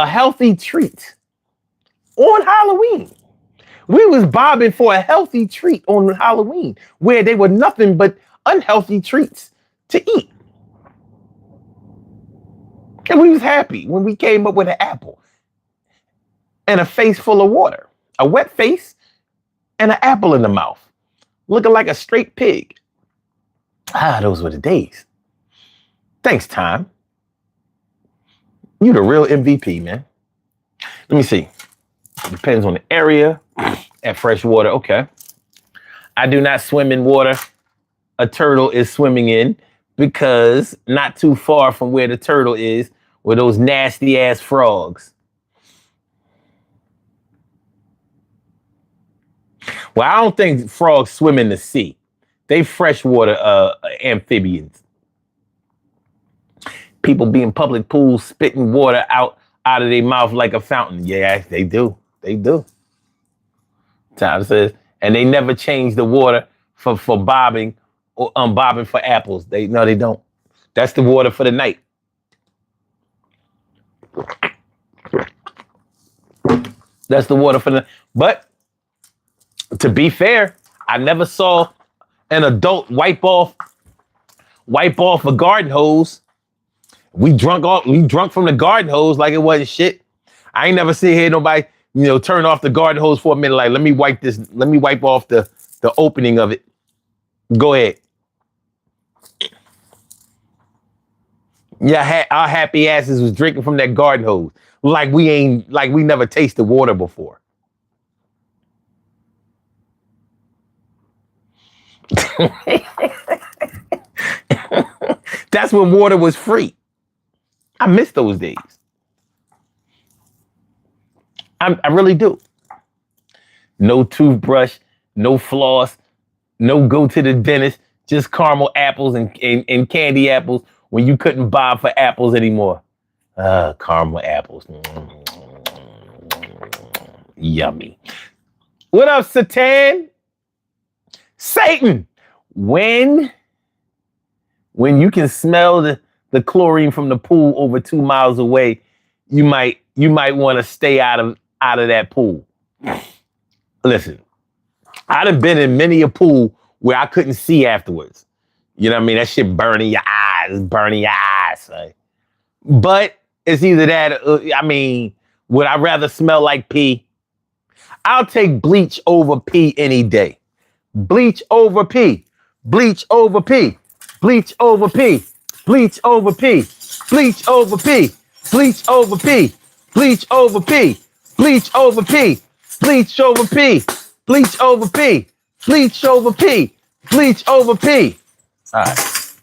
Speaker 1: healthy treat on Halloween. We was bobbing for a healthy treat on Halloween, where they were nothing but unhealthy treats to eat. And we was happy when we came up with an apple and a face full of water, a wet face and an apple in the mouth, looking like a straight pig. Those were the days. Thanks, Time. You the real MVP, man. Let me see. Depends on the area. At freshwater, okay. I do not swim in water a turtle is swimming in, because not too far from where the turtle is were those nasty ass frogs. Well, I don't think frogs swim in the sea. They freshwater amphibians. People be in public pools spitting water out of their mouth like a fountain. Yeah, they do. They do. Time says, and they never change the water for bobbing or bobbing for apples. They don't. That's the water for the night. That's the water for the. But to be fair, I never saw an adult wipe off a garden hose. We drunk from the garden hose like it wasn't shit. I ain't never hear nobody, turn off the garden hose for a minute. Like, let me wipe off the opening of it. Go ahead. Yeah, our happy asses was drinking from that garden hose. Like we never tasted water before. That's when water was free. I miss those days. I really do. No toothbrush, no floss, no go to the dentist, just caramel apples and candy apples when you couldn't bob for apples anymore. Caramel apples. Yummy. What up, Satan? Satan, when you can smell the chlorine from the pool over 2 miles away, you might want to stay out of that pool. Listen, I'd have been in many a pool where I couldn't see afterwards. You know what I mean? That shit burning your eyes. Like. But it's either that, would I rather smell like pee? I'll take bleach over pee any day. Bleach over pee. Bleach over pee. Bleach over pee. Bleach over pee. Bleach over pee. Bleach over pee. Bleach over pee. Bleach over pee. Bleach over pee. Bleach over pee. Bleach over pee. Bleach over pee. All right.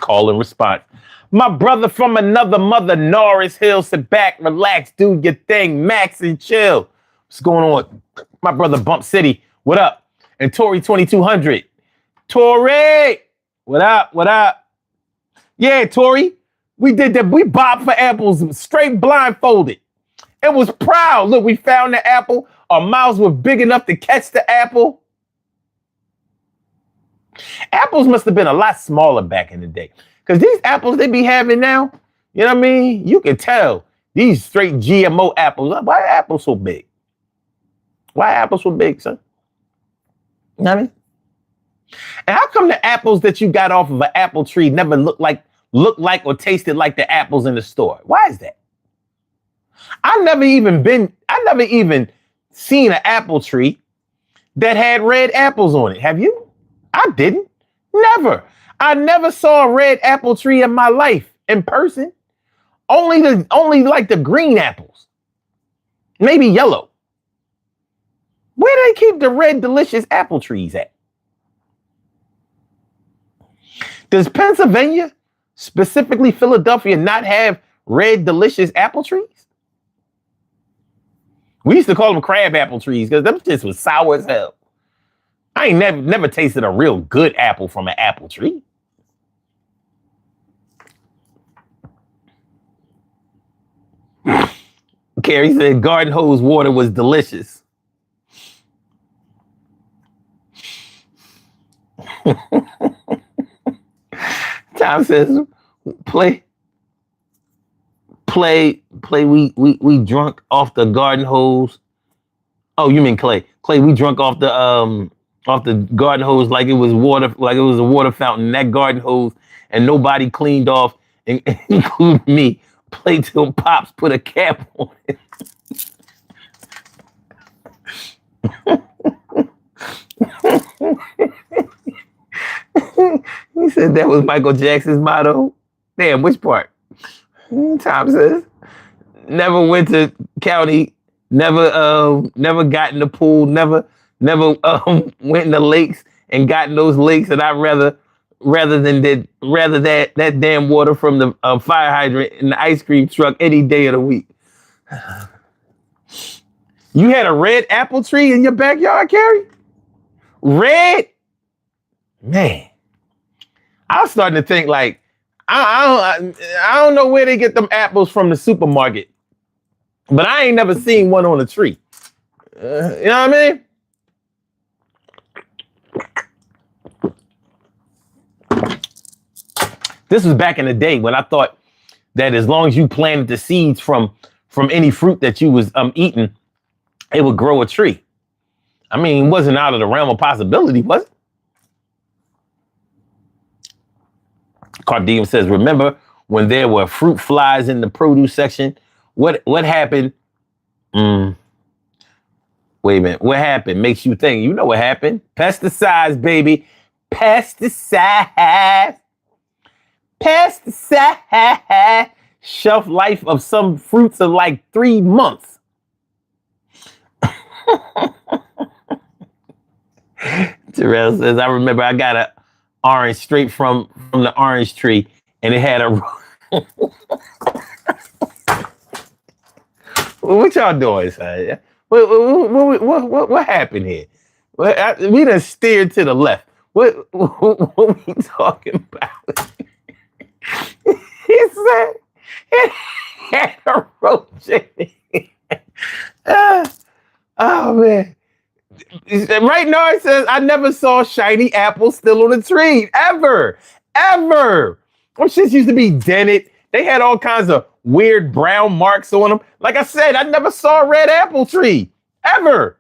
Speaker 1: Call and response. My brother from another mother, Norris Hill, sit back, relax, do your thing, max and chill. What's going on? My brother Bump City, what up? And Tori 2200. Tori, what up? What up? Yeah, Tori, we did that. We bobbed for apples, straight blindfolded. It was proud. Look, we found the apple. Our mouths were big enough to catch the apple. Apples must have been a lot smaller back in the day. Because these apples they be having now, you know what I mean? You can tell these straight GMO apples. Why are apples so big? Why are apples so big, son? You know what I mean? And how come the apples that you got off of an apple tree never look like or tasted like the apples in the store? Why is that? I never even seen an apple tree that had red apples on it. Have you? I didn't. Never. I never saw a red apple tree in my life in person. Only like the green apples. Maybe yellow. Where do they keep the red delicious apple trees at? Does Pennsylvania specifically Philadelphia, not have red, delicious apple trees? We used to call them crab apple trees because them just was sour as hell. I ain't never tasted a real good apple from an apple tree. Carrie said garden hose water was delicious. Tom says, play. We drunk off the garden hose. Oh, you mean Clay? Clay, we drunk off the garden hose like it was water, like it was a water fountain. That garden hose, and nobody cleaned off, including me. Play till Pops put a cap on it. He said that was Michael Jackson's motto. Damn, which part? Tom says, never went to county, never got in the pool, never went in the lakes and got in those lakes, and I'd rather that damn water from the fire hydrant in the ice cream truck any day of the week. You had a red apple tree in your backyard, Carrie? Red? Man. I was starting to think like, I don't know where they get them apples from the supermarket, but I ain't never seen one on a tree. You know what I mean? This was back in the day when I thought that as long as you planted the seeds from any fruit that you was eating, it would grow a tree. I mean, it wasn't out of the realm of possibility, was it? Cardium says, remember when there were fruit flies in the produce section? What happened? Wait a minute. What happened? Makes you think. You know what happened? Pesticides, baby. Pesticides. Pesticides. Shelf life of some fruits are like 3 months. Terrell says, I remember I got a orange straight from the orange tree, and it had a. What y'all doing, son? What happened here? We done steered to the left. What we talking about? He said it had a roach in it. Oh man. Right now it says, I never saw shiny apples still on the tree. Ever. Them shits used to be dented. They had all kinds of weird brown marks on them. Like I said, I never saw a red apple tree. Ever.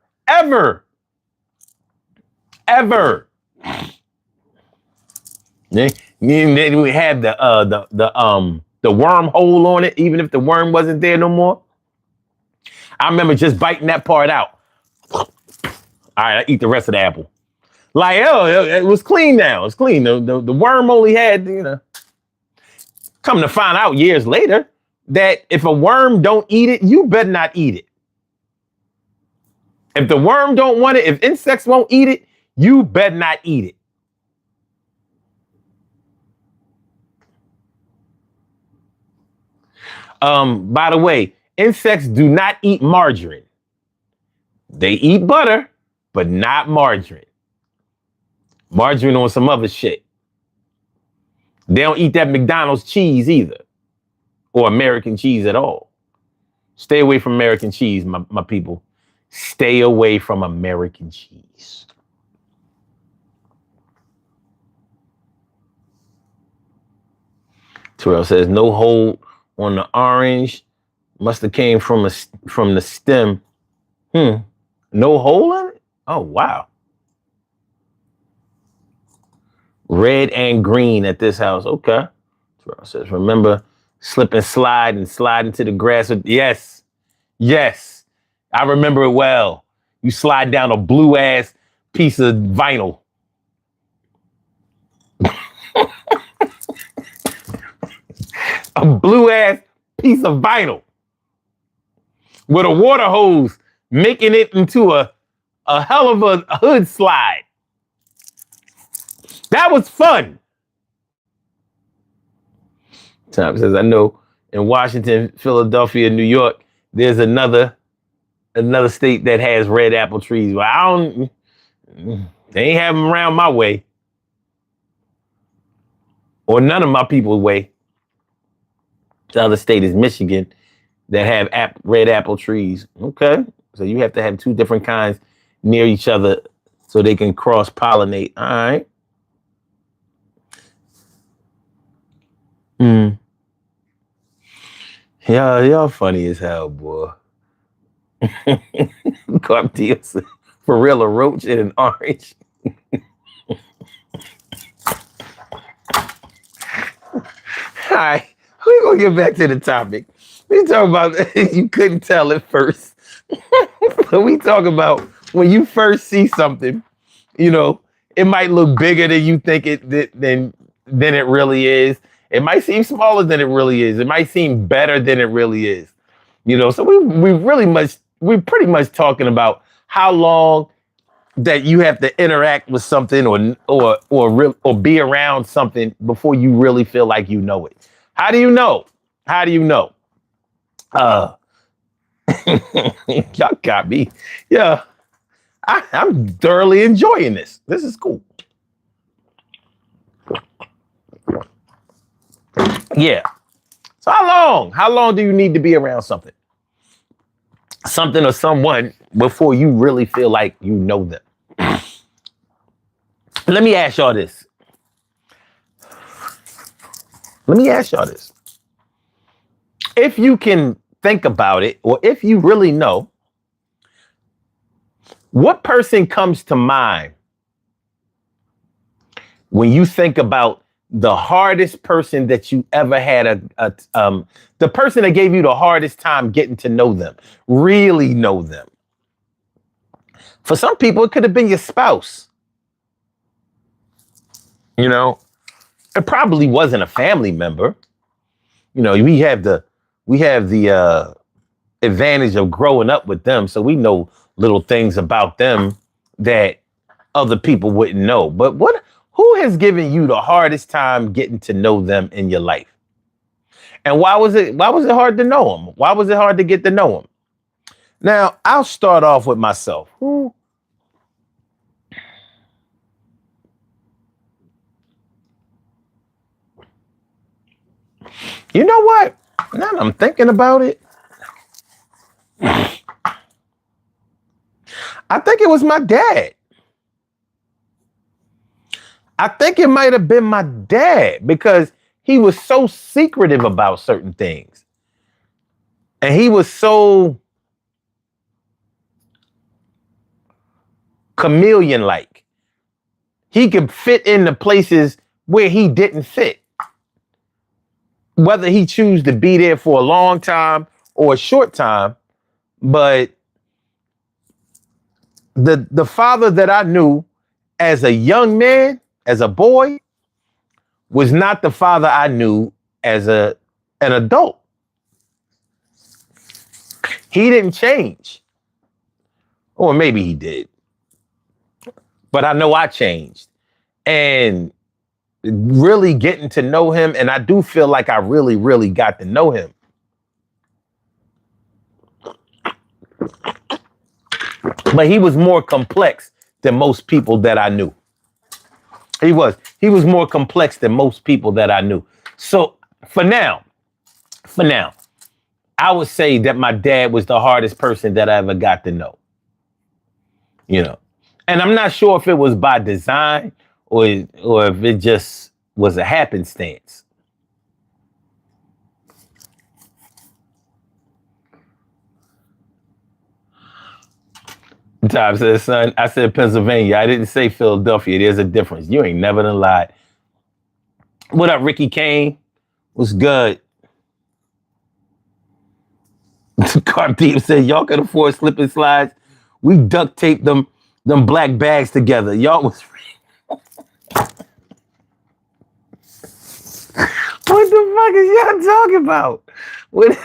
Speaker 1: Then we had the worm hole on it, even if the worm wasn't there no more. I remember just biting that part out. All right, I eat the rest of the apple. Like, oh, it was clean now. It's clean. The worm only had, Come to find out years later that if a worm don't eat it, you better not eat it. If the worm don't want it, if insects won't eat it, you better not eat it. By the way, insects do not eat margarine. They eat butter, but not margarine. Margarine on some other shit. They don't eat that McDonald's cheese either, or American cheese at all. Stay away from American cheese, my people. Stay away from American cheese. Terrell says, no hole on the orange. Must have came from the stem. No hole in it? Oh, wow. Red and green at this house. Okay. Terrell says, remember slip and slide into the grass. Yes. I remember it well. You slide down a blue ass piece of vinyl. A blue ass piece of vinyl with a water hose making it into a hell of a hood slide. That was fun. Tom says, I know in Washington, Philadelphia, New York, there's another state that has red apple trees. Well, they ain't have them around my way. Or none of my people's way. The other state is Michigan that have red apple trees. Okay. So you have to have two different kinds near each other so they can cross-pollinate. All right. Yeah, y'all funny as hell, boy. Cartiers, for real, a roach and an orange. All right, we're gonna get back to the topic. We talk about you couldn't tell at first. But we talk about when you first see something, you know, it might look bigger than you think than it really is. It might seem smaller than it really is. It might seem better than it really is. You know, so we're pretty much talking about how long that you have to interact with something or be around something before you really feel like you know it. How do you know? How do you know? Y'all got me. Yeah, I'm thoroughly enjoying this. This is cool. Yeah. So how long do you need to be around something or someone before you really feel like you know them? Let me ask y'all this. If you can think about it, or if you really know, what person comes to mind when you think about the hardest person that you ever had the person that gave you the hardest time getting to know them, really know them? For some people, it could have been your spouse. You know, it probably wasn't a family member. You know, we have the advantage of growing up with them, so we know little things about them that other people wouldn't know. But who has given you the hardest time getting to know them in your life? And why was it hard to know them? Why was it hard to get to know them? Now, I'll start off with myself. You know what? Now that I'm thinking about it, I think it was my dad. I think it might have been my dad because he was so secretive about certain things. And he was so chameleon-like. He could fit into places where he didn't fit. Whether he choose to be there for a long time or a short time, but the father that I knew as a young man, as a boy, was not the father I knew as an adult. He didn't change. Or maybe he did. But I know I changed. And really getting to know him, and I do feel like I really, really got to know him. But he was more complex than most people that I knew. He was more complex than most people that I knew. So for now, I would say that my dad was the hardest person that I ever got to know. You know, and I'm not sure if it was by design or if it just was a happenstance. Tom says, son, I said Pennsylvania. I didn't say Philadelphia. There's a difference. You ain't never done lied. What up, Ricky Kane? What's good? Cartier said, y'all could afford slip and slides. We duct taped them black bags together. Y'all was... What the fuck is y'all talking about? What?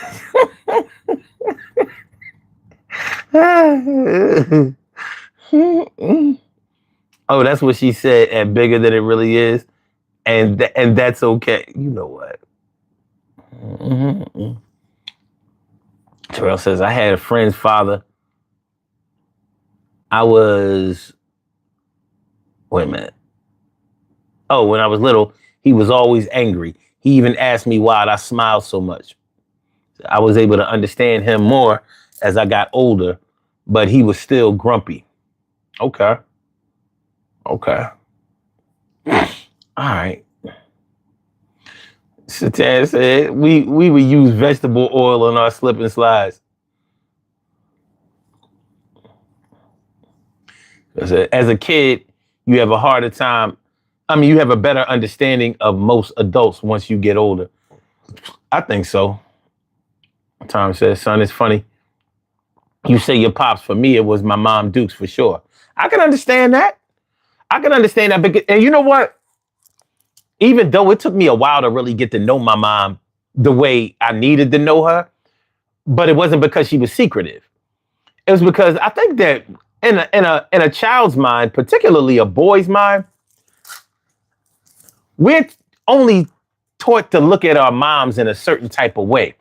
Speaker 1: Oh, that's what she said, and bigger than it really is. And that's okay. You know what? Mm-hmm. Terrell says, I had a friend's father. Wait a minute. Oh, when I was little, he was always angry. He even asked me why I smiled so much. I was able to understand him more as I got older, but he was still grumpy. Okay. Okay. All right. Satan said we would use vegetable oil on our slip and slides. As a kid, you have a harder time. I mean, you have a better understanding of most adults once you get older. I think so. Tom says, son, it's funny. You say your pops. For me, it was my mom Dukes for sure. I can understand that. I can understand that. Because, and you know what? Even though it took me a while to really get to know my mom the way I needed to know her, but it wasn't because she was secretive. It was because I think that in a child's mind, particularly a boy's mind, we're only taught to look at our moms in a certain type of way.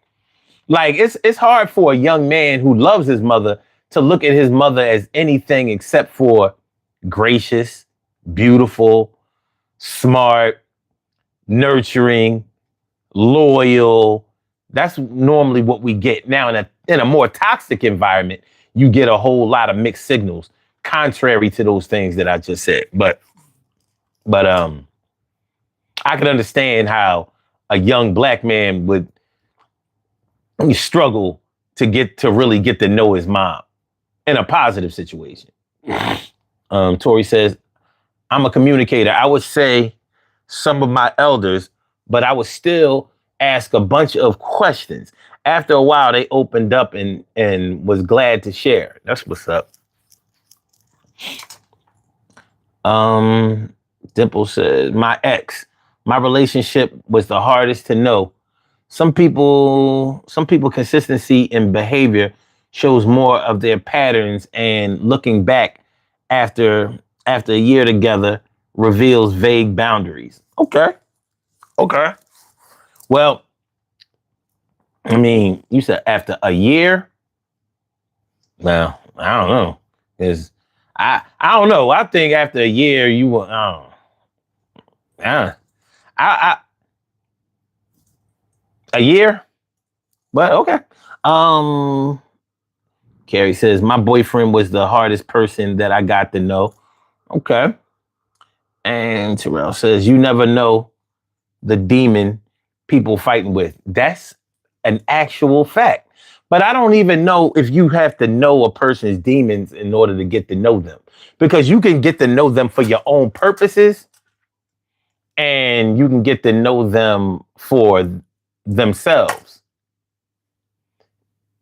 Speaker 1: Like it's hard for a young man who loves his mother to look at his mother as anything except for gracious, beautiful, smart, nurturing, loyal. That's normally what we get. Now in a more toxic environment, you get a whole lot of mixed signals, contrary to those things that I just said. But I can understand how a young black man would struggle to really get to know his mom in a positive situation. Tori says, I'm a communicator. I would say some of my elders, but I would still ask a bunch of questions. After a while, they opened up and was glad to share. That's what's up. Dimple says, my relationship was the hardest to know. Some people consistency in behavior shows more of their patterns, and looking back after a year together reveals vague boundaries. Okay. Well, I mean, you said after a year. Well, I don't know. I don't know. I think after a year you will. I don't know. A year, but okay. Carrie says my boyfriend was the hardest person that I got to know. Okay. And Terrell says you never know the demon people fighting with. That's an actual fact. But I don't even know if you have to know a person's demons in order to get to know them, because you can get to know them for your own purposes, and you can get to know them for themselves.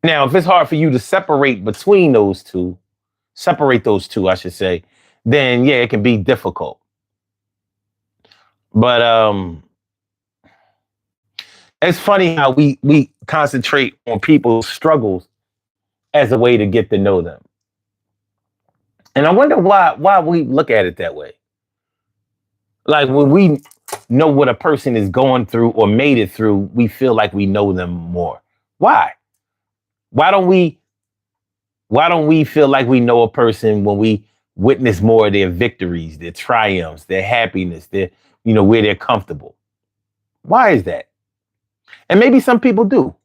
Speaker 1: Now, if it's hard for you to separate those two, I should say, then yeah, it can be difficult. But it's funny how we concentrate on people's struggles as a way to get to know them. And I wonder why we look at it that way. Like when we know what a person is going through or made it through, we feel like we know them more. Why? Why don't we feel like we know a person when we witness more of their victories, their triumphs, their happiness, where they're comfortable? Why is that? And maybe some people do.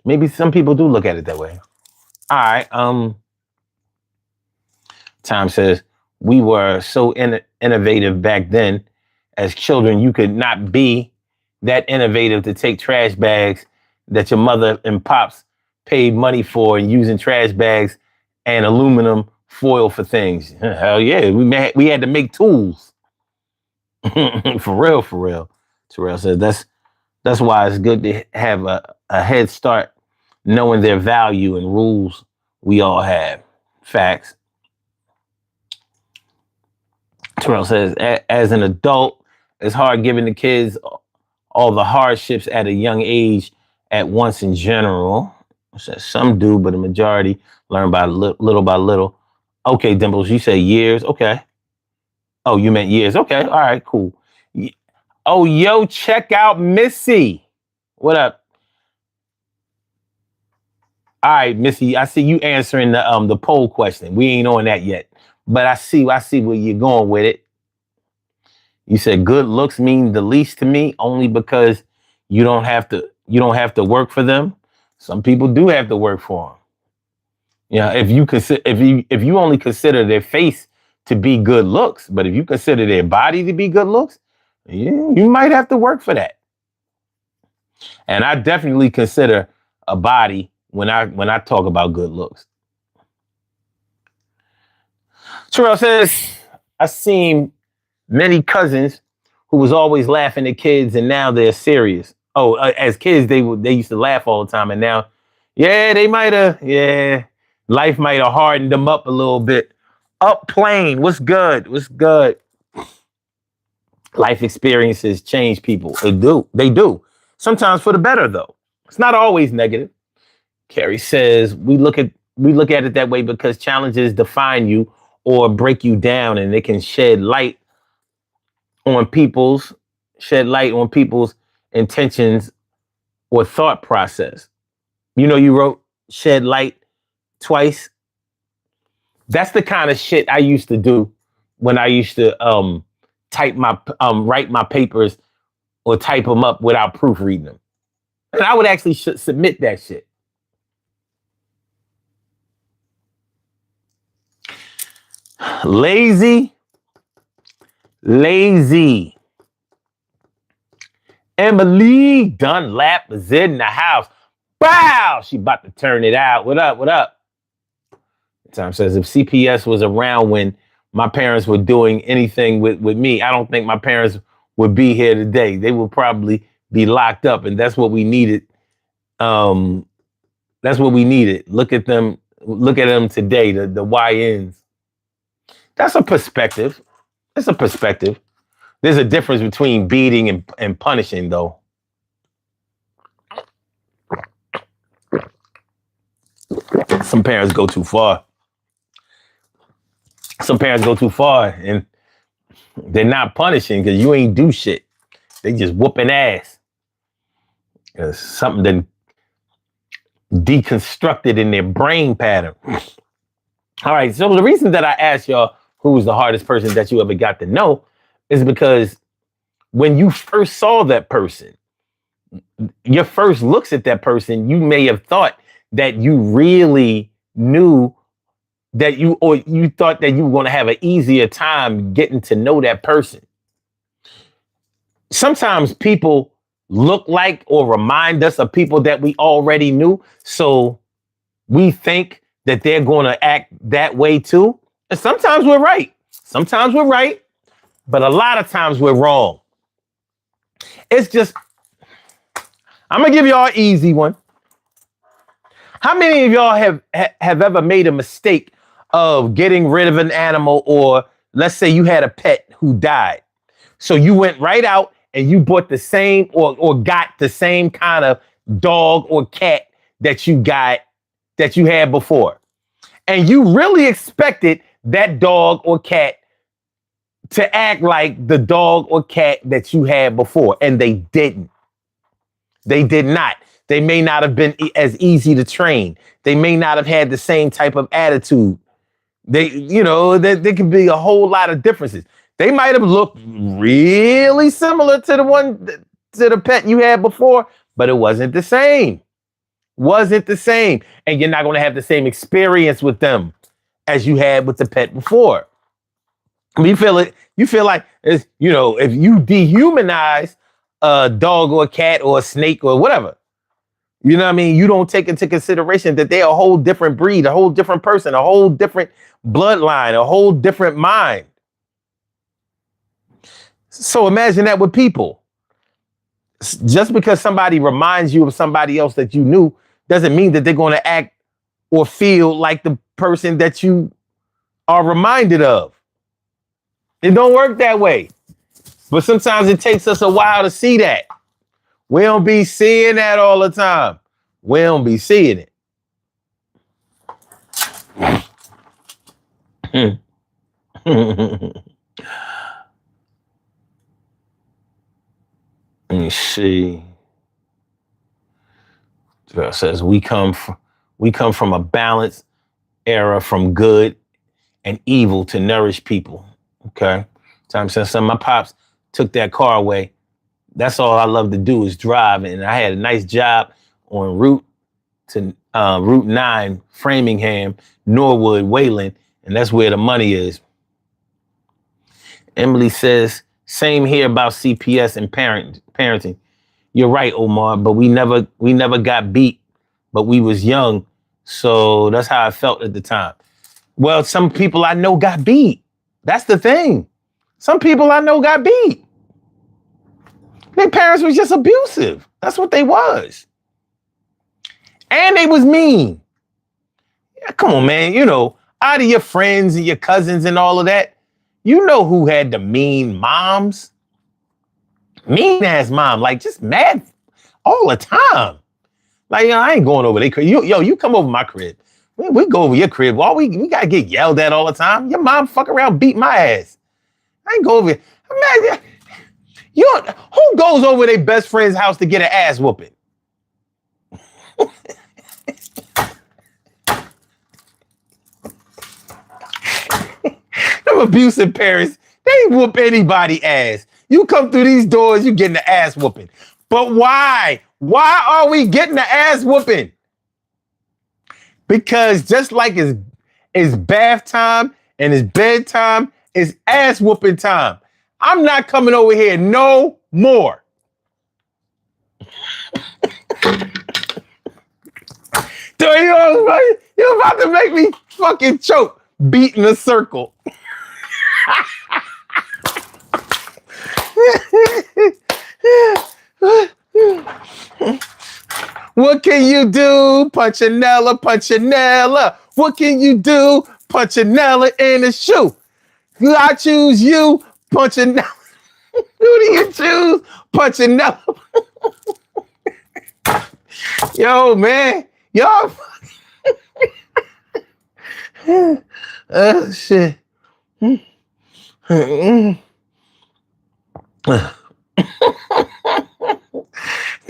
Speaker 1: Maybe some people do look at it that way. All right. Tom says, we were so innovative back then. As children, you could not be that innovative to take trash bags that your mother and pops paid money for and using trash bags and aluminum foil for things. Hell yeah. We had to make tools. For real. Terrell says that's why it's good to have a head start knowing their value and rules we all have. Facts. Terrell says, as an adult, it's hard giving the kids all the hardships at a young age at once in general. Some do, but the majority learn by little by little. Okay, Dimples, you say years. Okay. Oh, you meant years. Okay. All right, cool. Oh, yo, check out Missy. What up? All right, Missy, I see you answering the poll question. We ain't on that yet, but I see where you're going with it. You said good looks mean the least to me only because you don't have to work for them. Some people do have to work for them. Yeah, if you only consider their face to be good looks, but if you consider their body to be good looks, yeah, you might have to work for that. And I definitely consider a body when I talk about good looks. Terrell says, I've seen many cousins who was always laughing at kids, and now they're serious. Oh, as kids they used to laugh all the time, and now, yeah, they might have, yeah, life might have hardened them up a little bit. Up plane, what's good? What's good? Life experiences change people. They do. Sometimes for the better though. It's not always negative. Carrie says we look at it that way because challenges define you or break you down, and they can on people's shed light on people's intentions or thought process. You wrote shed light twice. That's the kind of shit I used to do when I used to type my write my papers or type them up without proofreading them. And I would actually submit that shit. Lazy, lazy. Emily Dunlap is in the house. Bow! She about to turn it out. What up? What up? Tom says, if CPS was around when my parents were doing anything with me, I don't think my parents would be here today. They would probably be locked up, and that's what we needed. Um, that's what we needed. Look at them. Look at them today. The YNs. That's a perspective. That's a perspective. There's a difference between beating and punishing, though. Some parents go too far. Some parents go too far, and they're not punishing because you ain't do shit. They just whooping ass. Something that deconstructed in their brain pattern. All right. So the reason that I asked y'all who was the hardest person that you ever got to know is because when you first saw that person, your first looks at that person, you may have thought that you really knew or you thought that you were going to have an easier time getting to know that person. Sometimes people look like or remind us of people that we already knew. So we think that they're going to act that way too. And sometimes we're right. Sometimes we're right. But a lot of times we're wrong. It's just, I'm going to give y'all an easy one. How many of y'all have ever made a mistake of getting rid of an animal, or let's say you had a pet who died? So you went right out and you bought the same or got the same kind of dog or cat that you had before. And you really expected that dog or cat to act like the dog or cat that you had before. And they didn't. They did not. They may not have been as easy to train. They may not have had the same type of attitude. There could be a whole lot of differences. They might have looked really similar to the pet you had before, but it wasn't the same. Wasn't the same. And you're not going to have the same experience with them as you had with the pet before. You feel like if you dehumanize a dog or a cat or a snake or whatever, you know what I mean? You don't take into consideration that they're a whole different breed, a whole different person, a whole different bloodline, a whole different mind. So imagine that with people. Just because somebody reminds you of somebody else that you knew doesn't mean that they're going to act or feel like the person that you are reminded of. It don't work that way. But sometimes it takes us a while to see that. We don't be seeing that all the time. We don't be seeing it. Let me see. It says we come We come from a balanced era from good and evil to nourish people. Okay. Time since my pops took that car away, that's all I love to do is drive. And I had a nice job on Route 9, Framingham, Norwood, Wayland, and that's where the money is. Emily says, same here about CPS and parenting. You're right, Omar, but we never got beat, but we was young. So that's how I felt at the time. Well, some people I know got beat. That's the thing. Some people I know got beat. Their parents was just abusive. That's what they was. And they was mean. Yeah, come on, man. You know, out of your friends and your cousins and all of that, you know who had the mean moms? Mean ass mom, like just mad all the time. Like, I ain't going over their crib. You come over my crib. We go over your crib. Well, we gotta get yelled at all the time. Your mom fuck around, beat my ass. I ain't go over. Man, who goes over their best friend's house to get an ass whooping? Them abusive parents, they whoop anybody ass. You come through these doors, you getting the ass whooping. But why? Why are we getting the ass whooping? Because just like it's bath time and it's bedtime, it's ass whooping time. I'm not coming over here no more. You're about to make me fucking choke, beating a circle. What can you do? Punchinella, Punchinella. What can you do? Punchinella in the shoe. I choose you, Punchinella. Who do you choose? Punchinella. Yo, man. Y'all. Oh, shit.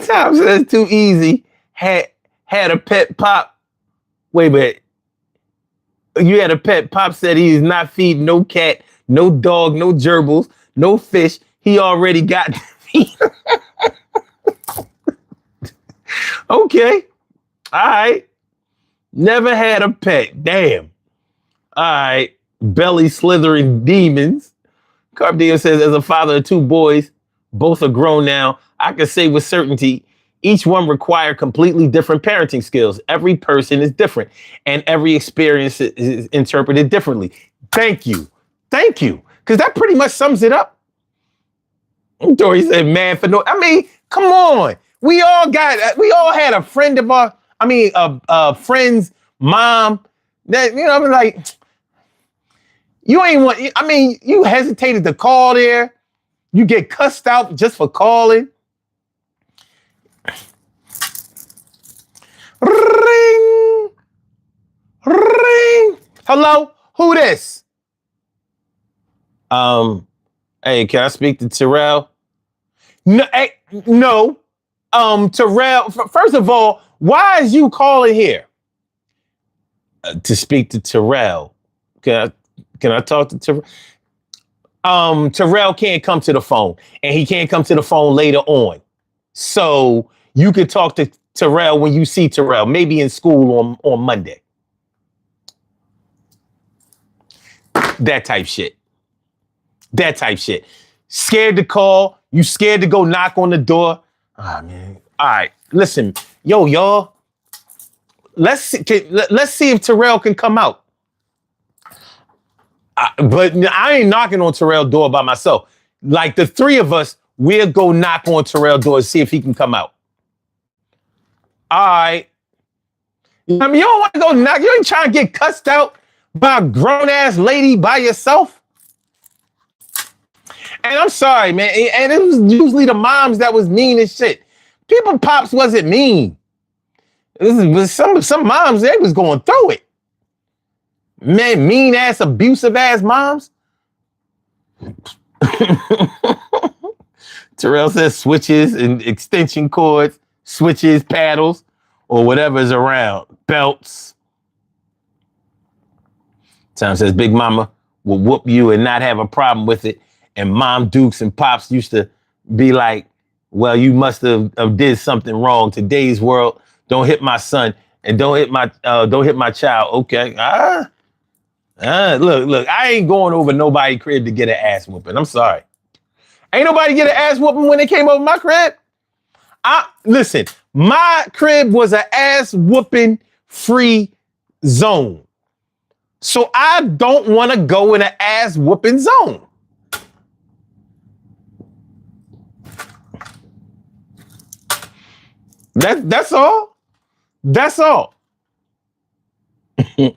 Speaker 1: Tom says too easy. Had a pet pop. Wait a minute. You had a pet pop said he is not feeding no cat, no dog, no gerbils, no fish. He already got Okay. All right. Never had a pet. Damn. All right. Belly slithering demons. Carp Diem says, as a father of two boys, both are grown now, I can say with certainty, each one require completely different parenting skills. Every person is different and every experience is interpreted differently. Thank you. Thank you. Because that pretty much sums it up. Dory said, man, for no, I mean, come on. We all had a friend of our, a friend's mom that, you know, I'm like, you ain't want, I mean, you hesitated to call there. You get cussed out just for calling. Ring. Ring. Hello? Who this? Hey, can I speak to Terrell? No, hey, no. Terrell, first of all, why is you calling here? To speak to Terrell. Can I talk to Terrell? Terrell can't come to the phone, and he can't come to the phone later on. So you could talk to Terrell when you see Terrell, maybe in school on Monday. That type shit. That type shit. Scared to call. You scared to go knock on the door. Ah, man. All right. Listen, y'all. Let's see if Terrell can come out. But I ain't knocking on Terrell's door by myself. Like the three of us, we'll go knock on Terrell's door and see if he can come out. All right. I mean, you don't want to go knock. You ain't trying to get cussed out by a grown-ass lady by yourself. And I'm sorry, man. And it was usually the moms that was mean as shit. People pops wasn't mean. Some moms, they was going through it. Man, mean ass, abusive ass moms. Terrell says switches and extension cords, switches, paddles, or whatever's around. Belts. Tom says Big Mama will whoop you and not have a problem with it. And Mom Dukes and Pops used to be like, well, you must have did something wrong. Today's world, don't hit my son and don't hit my child. Okay. Look, I ain't going over nobody's crib to get an ass whooping. I'm sorry. Ain't nobody get an ass whooping when they came over my crib. Listen, my crib was an ass whooping free zone. So I don't want to go in an ass whooping zone. That's all. That's all. I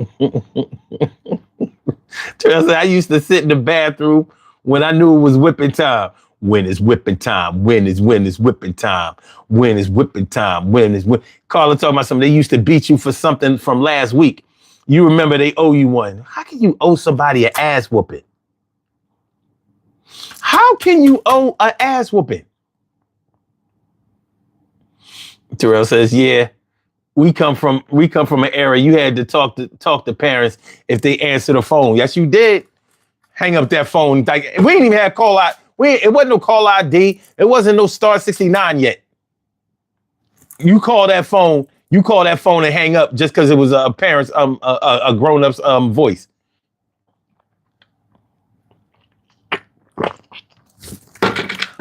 Speaker 1: used to sit in the bathroom when I knew it was whipping time. When is whipping time? When is whipping time? When is whipping time? When is when? Carla talking about something. They used to beat you for something from last week. You remember they owe you one. How can you owe somebody an ass whooping? How can you owe an ass whooping? Terrell says, yeah, we come from an era you had to talk to parents if they answer the phone. Yes, you did. Hang up that phone. Like, we ain't even had call out. It wasn't no call ID. It wasn't no star 69 yet. You call that phone and hang up just because it was a parent's a grown-up's voice.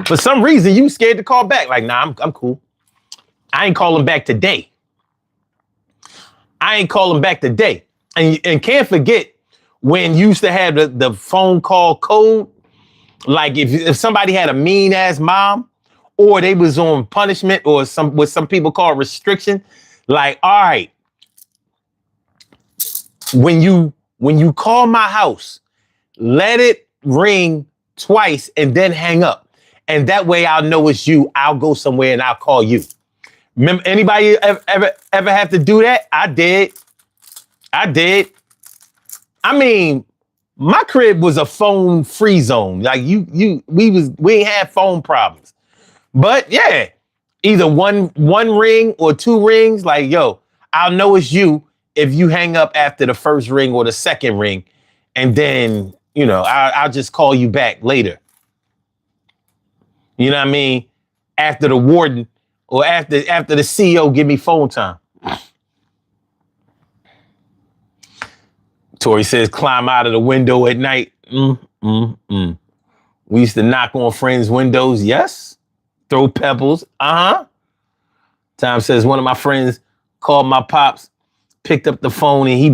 Speaker 1: For some reason, you scared to call back. Like, nah, I'm cool. I ain't calling back today. And can't forget when you used to have the phone call code. Like if somebody had a mean ass mom, or they was on punishment, or what some people call restriction. Like, all right, when you call my house, let it ring twice and then hang up, and that way I'll know it's you. I'll go somewhere and I'll call you. Remember, anybody ever have to do that? I did. I mean, my crib was a phone free zone. Like we ain't had phone problems. But yeah, either one ring or two rings. Like, yo, I'll know it's you if you hang up after the first ring or the second ring, and then I'll just call you back later. You know what I mean? After the warden or after the CEO give me phone time. Tori says, climb out of the window at night. We used to knock on friends' windows. Yes. Throw pebbles. Tom says, one of my friends called my pops, picked up the phone, and he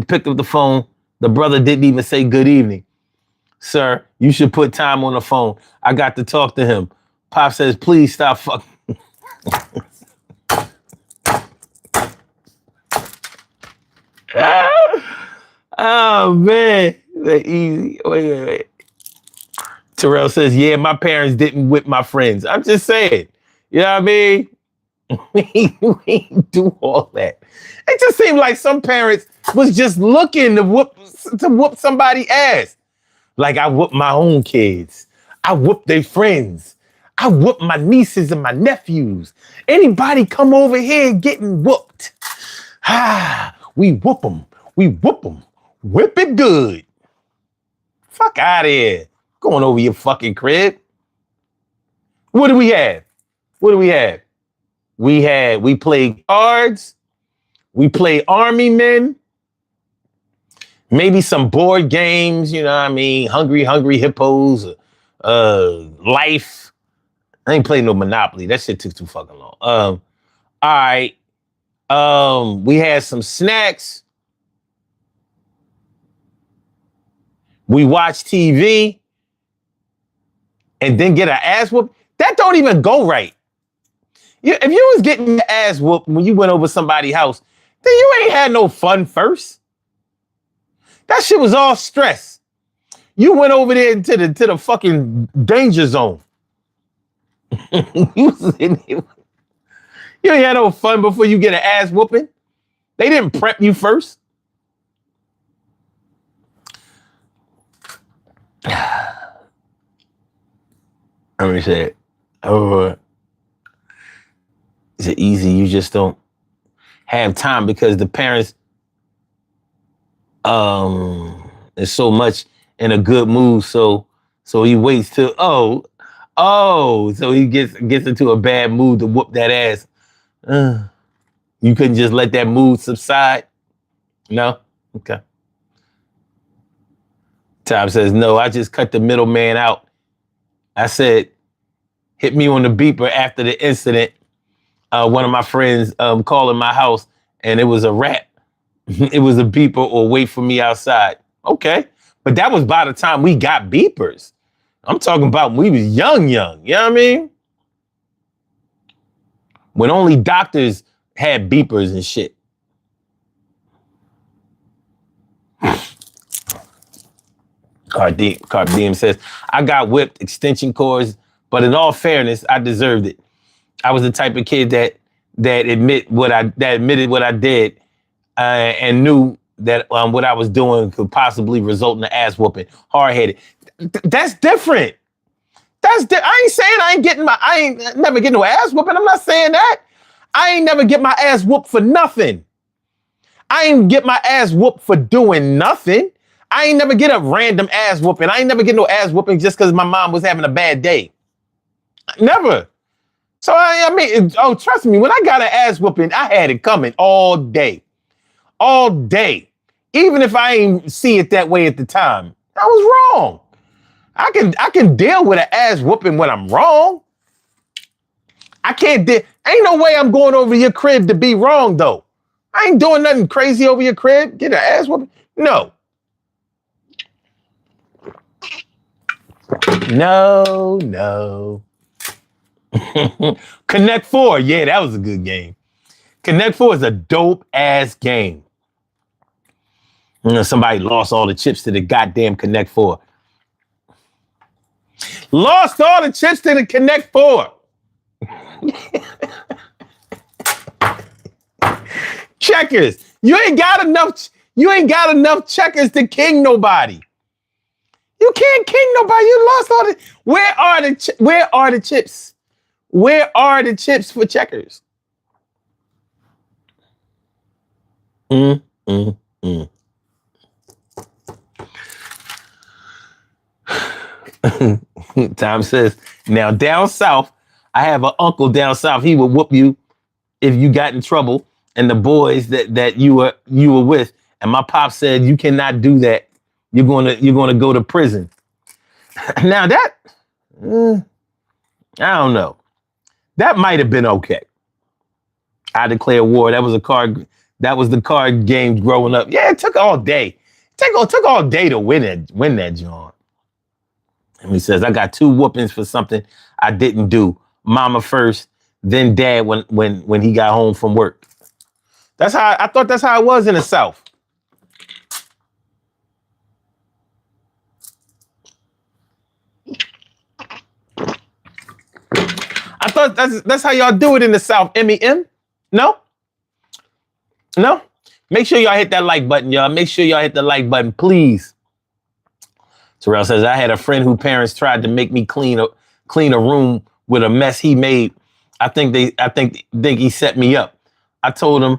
Speaker 1: picked up the phone. The brother didn't even say good evening. Sir, you should put time on the phone. I got to talk to him. Pop says, please stop fucking. Oh, man. That easy. Wait. Terrell says, yeah, my parents didn't whip my friends. I'm just saying. You know what I mean? We do all that. It just seemed like some parents was just looking to whoop somebody's ass. Like, I whoop my own kids. I whoop their friends. I whoop my nieces and my nephews. Anybody come over here getting whooped. We whoop them. Whip it good. Fuck out of here. Going over your fucking crib. What do we have? We played cards. We played Army Men. Maybe some board games, you know what I mean? Hungry Hippos, Life. I ain't played no Monopoly. That shit took too fucking long. All right. We had some snacks. We watched TV and then get an ass whoop. That don't even go right. If you was getting your ass whooped when you went over somebody's house, then you ain't had no fun first. That shit was all stress. You went over there to the fucking danger zone. You ain't had no fun before you get an ass whooping. They didn't prep you first. Let me say it. Is it easy? You just don't have time because the parents is so much in a good mood. So he waits till so he gets into a bad mood to whoop that ass. You couldn't just let that mood subside? No? Okay. Tom says, no, I just cut the middleman out. I said, hit me on the beeper after the incident. One of my friends calling my house, and it was a rap. It was a beeper or wait for me outside. Okay. But that was by the time we got beepers. I'm talking about when we was young. You know what I mean? When only doctors had beepers and shit. Cardim says, I got whipped, extension cords, but in all fairness, I deserved it. I was the type of kid that admitted what I did and knew that what I was doing could possibly result in an ass whooping. Hard-headed. That's different. I ain't saying I ain't never getting no ass whooping. I'm not saying that. I ain't never get my ass whooped for nothing. I ain't get my ass whooped for doing nothing. I ain't never get a random ass whooping. I ain't never get no ass whooping just because my mom was having a bad day. Never. So I mean, trust me, when I got an ass whooping, I had it coming all day. All day. Even if I ain't see it that way at the time. I was wrong. I can deal with an ass whooping when I'm wrong. I can't ain't no way I'm going over your crib to be wrong though. I ain't doing nothing crazy over your crib. Get an ass whooping. No. No. Connect Four. Yeah, that was a good game. Connect Four is a dope ass game. Somebody lost all the chips to the goddamn Connect Four. Lost all the chips to the Connect Four. Checkers. You ain't got enough checkers to king nobody. You can't king nobody. You lost all the. Where are the chips? Where are the chips for checkers? Tom says, now down south, I have an uncle down south. He would whoop you if you got in trouble, and the boys that you were with. And my pop said, you cannot do that. You're gonna go to prison. Now that I don't know. That might have been okay. I declare war. That was the card game growing up. Yeah, it took all day. It took all day to win that joint. And he says, I got 2 whoopings for something I didn't do. Mama first, then dad when he got home from work. That's how I thought that's how it was in the South. I thought that's how y'all do it in the South. MEM? No? Make sure y'all hit that like button, y'all. Make sure y'all hit the like button, please. Terrell says, I had a friend whose parents tried to make me clean a room with a mess he made. I think he set me up. I told him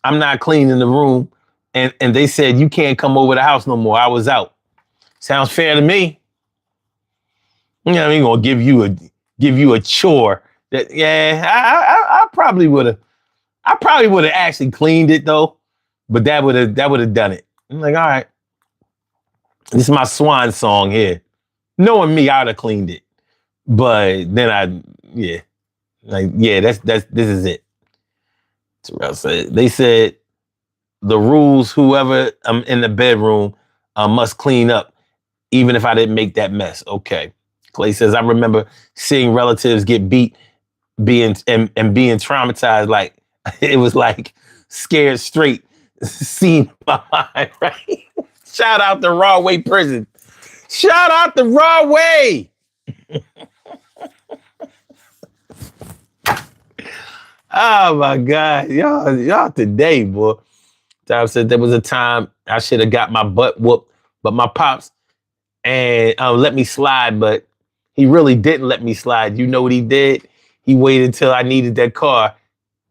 Speaker 1: I'm not cleaning the room, and they said you can't come over the house no more. I was out. Sounds fair to me. You know, I'm gonna give you a chore. That I probably would have. I probably would have actually cleaned it though, but that would have done it. I'm like, all right. This is my swan song here. Knowing me, I'd have cleaned it. But then this is it. Terrell said, they said the rules, whoever in the bedroom must clean up, even if I didn't make that mess. Okay. Clay says, I remember seeing relatives get beat, being traumatized. Like, it was like scared straight, seen my mind, right? Shout out to Rahway Prison. Shout out to Rahway. Oh my God. Y'all today, boy. Tom said there was a time I should have got my butt whooped, but my pops and let me slide, but he really didn't let me slide. You know what he did? he waited till I needed that car.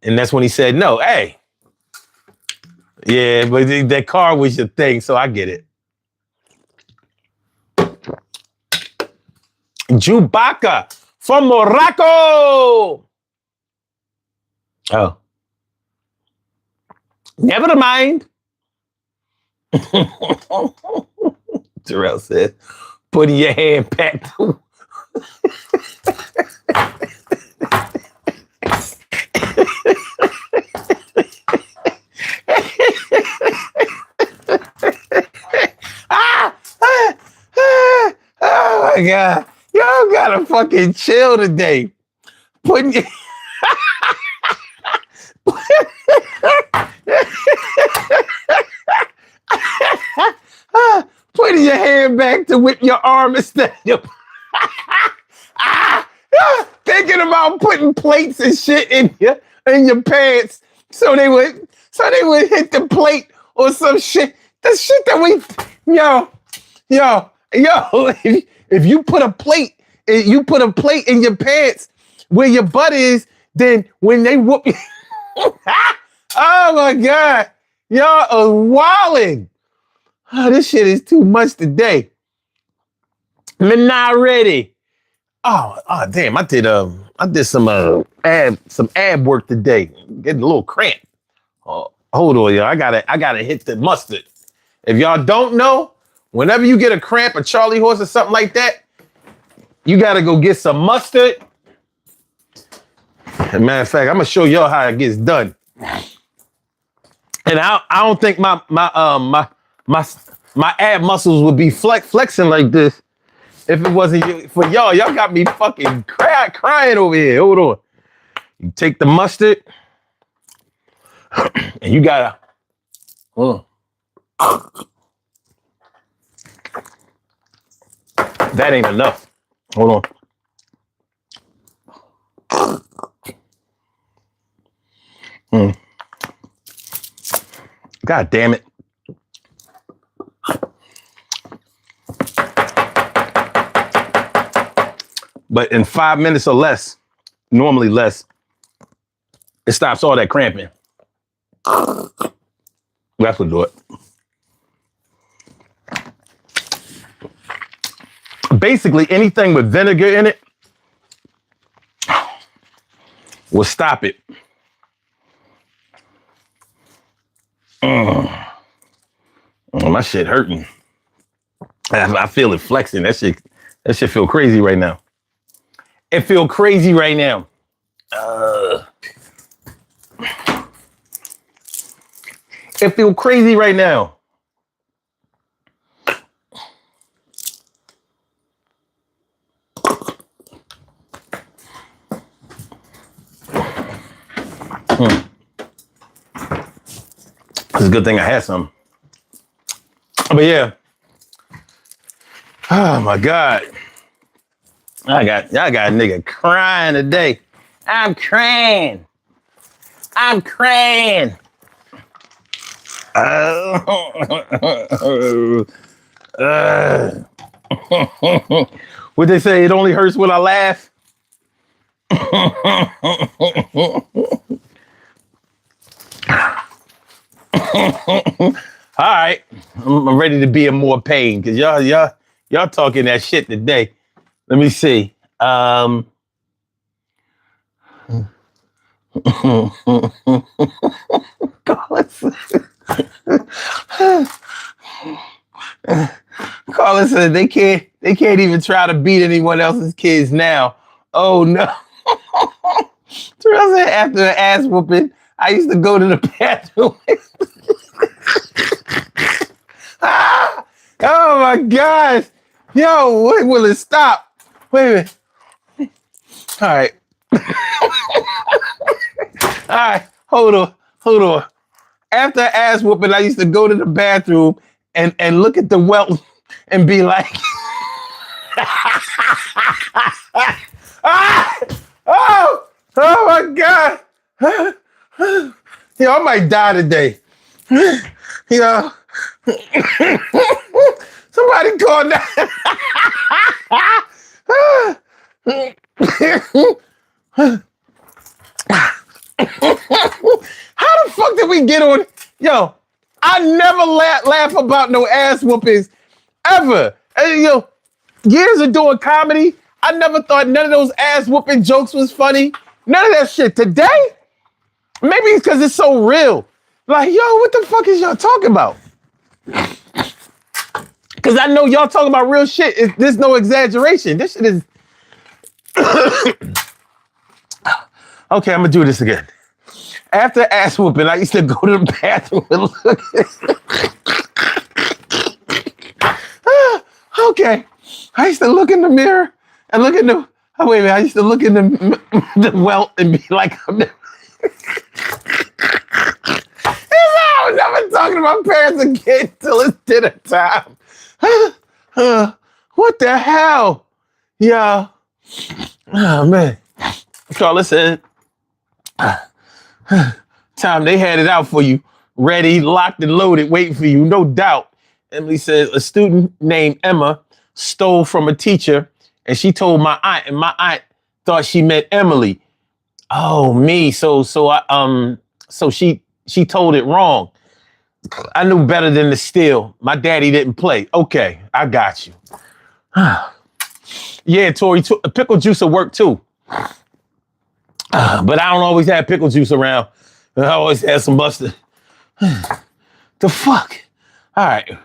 Speaker 1: And that's when he said, no, hey. Yeah, but that car was your thing, so I get it. Chewbacca from Morocco. Oh. Never mind. Terrell said, putting your hand back to oh my God. Y'all gotta fucking chill today. Putting your putting your hand back to whip your arm instead of thinking about putting plates and shit in your pants so they would hit the plate or some shit. The shit that we if you put a plate in your pants where your butt is, then when they whoop you, oh my God, y'all are wildin'. Oh, this shit is too much today. I'm not ready. Oh damn, I did some ab work today. Getting a little cramp. Oh, hold on, y'all. I gotta hit the mustard. If y'all don't know, whenever you get a cramp, a Charlie horse or something like that, you gotta go get some mustard. As a matter of fact, I'm gonna show y'all how it gets done. And I don't think my ab muscles would be flexing like this if it wasn't for y'all. Y'all got me fucking crying over here. Hold on. You take the mustard and you gotta. That ain't enough. Hold on. God damn it. But in 5 minutes or less, normally less, it stops all that cramping. That's what do it. Basically, anything with vinegar in it will stop it. Oh, my shit hurting. I feel it flexing. That shit feel crazy right now. It feel crazy right now. It feel crazy right now. It's a good thing I had some. But yeah. Oh my God. Y'all got a nigga crying today. I'm crying. What they say, it only hurts when I laugh. All right, I'm ready to be in more pain because y'all talking that shit today. Let me see. Carla said they can't even try to beat anyone else's kids now. Oh no. Terrell said after an ass whooping, I used to go to the bathroom. Oh my gosh. Yo, when will it stop? Wait a minute. All right. All right. Hold on. After ass whooping, I used to go to the bathroom and look at the welt and be like, oh my God. Yo, I might die today. Yo. Somebody call that. How the fuck did we get on? Yo, I never laugh about no ass whoopings ever. And, years of doing comedy, I never thought none of those ass whooping jokes was funny. None of that shit. Today, maybe it's because it's so real. Like, yo, what the fuck is y'all talking about? Because I know y'all talking about real shit. There's no exaggeration. This shit is... Okay, I'm going to do this again. After ass whooping, I used to go to the bathroom and look. Okay. I used to look in the mirror and look in the... Oh, wait a minute. I used to look in the welt and be like, I'm never... I'm never talking to my parents again till it's dinner time. What the hell? Yeah. Oh, man. Carla said, Tom, they had it out for you. Ready, locked and loaded, waiting for you, no doubt. Emily says, a student named Emma stole from a teacher, and she told my aunt, and my aunt thought she meant Emily. Oh, me. So she told it wrong. I knew better than to steal. My daddy didn't play. Okay, I got you. Yeah, Tori, pickle juice will work too. But I don't always have pickle juice around. I always have some mustard. The fuck? All right.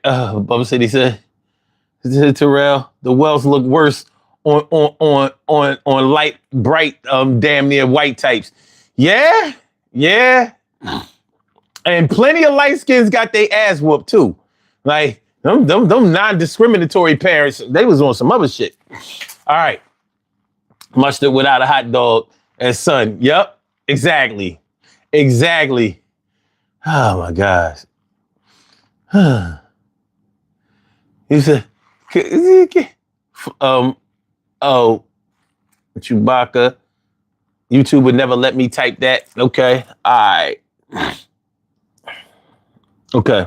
Speaker 1: Bubba City said, Terrell, the wells look worse on light, bright, damn near white types. Yeah. And plenty of light skins got their ass whooped too. Like them non-discriminatory parents, they was on some other shit. All right. Mustard without a hot dog and son. Yep, exactly. Oh my gosh. He said, Chewbacca. YouTube would never let me type that. Okay. All right. Okay.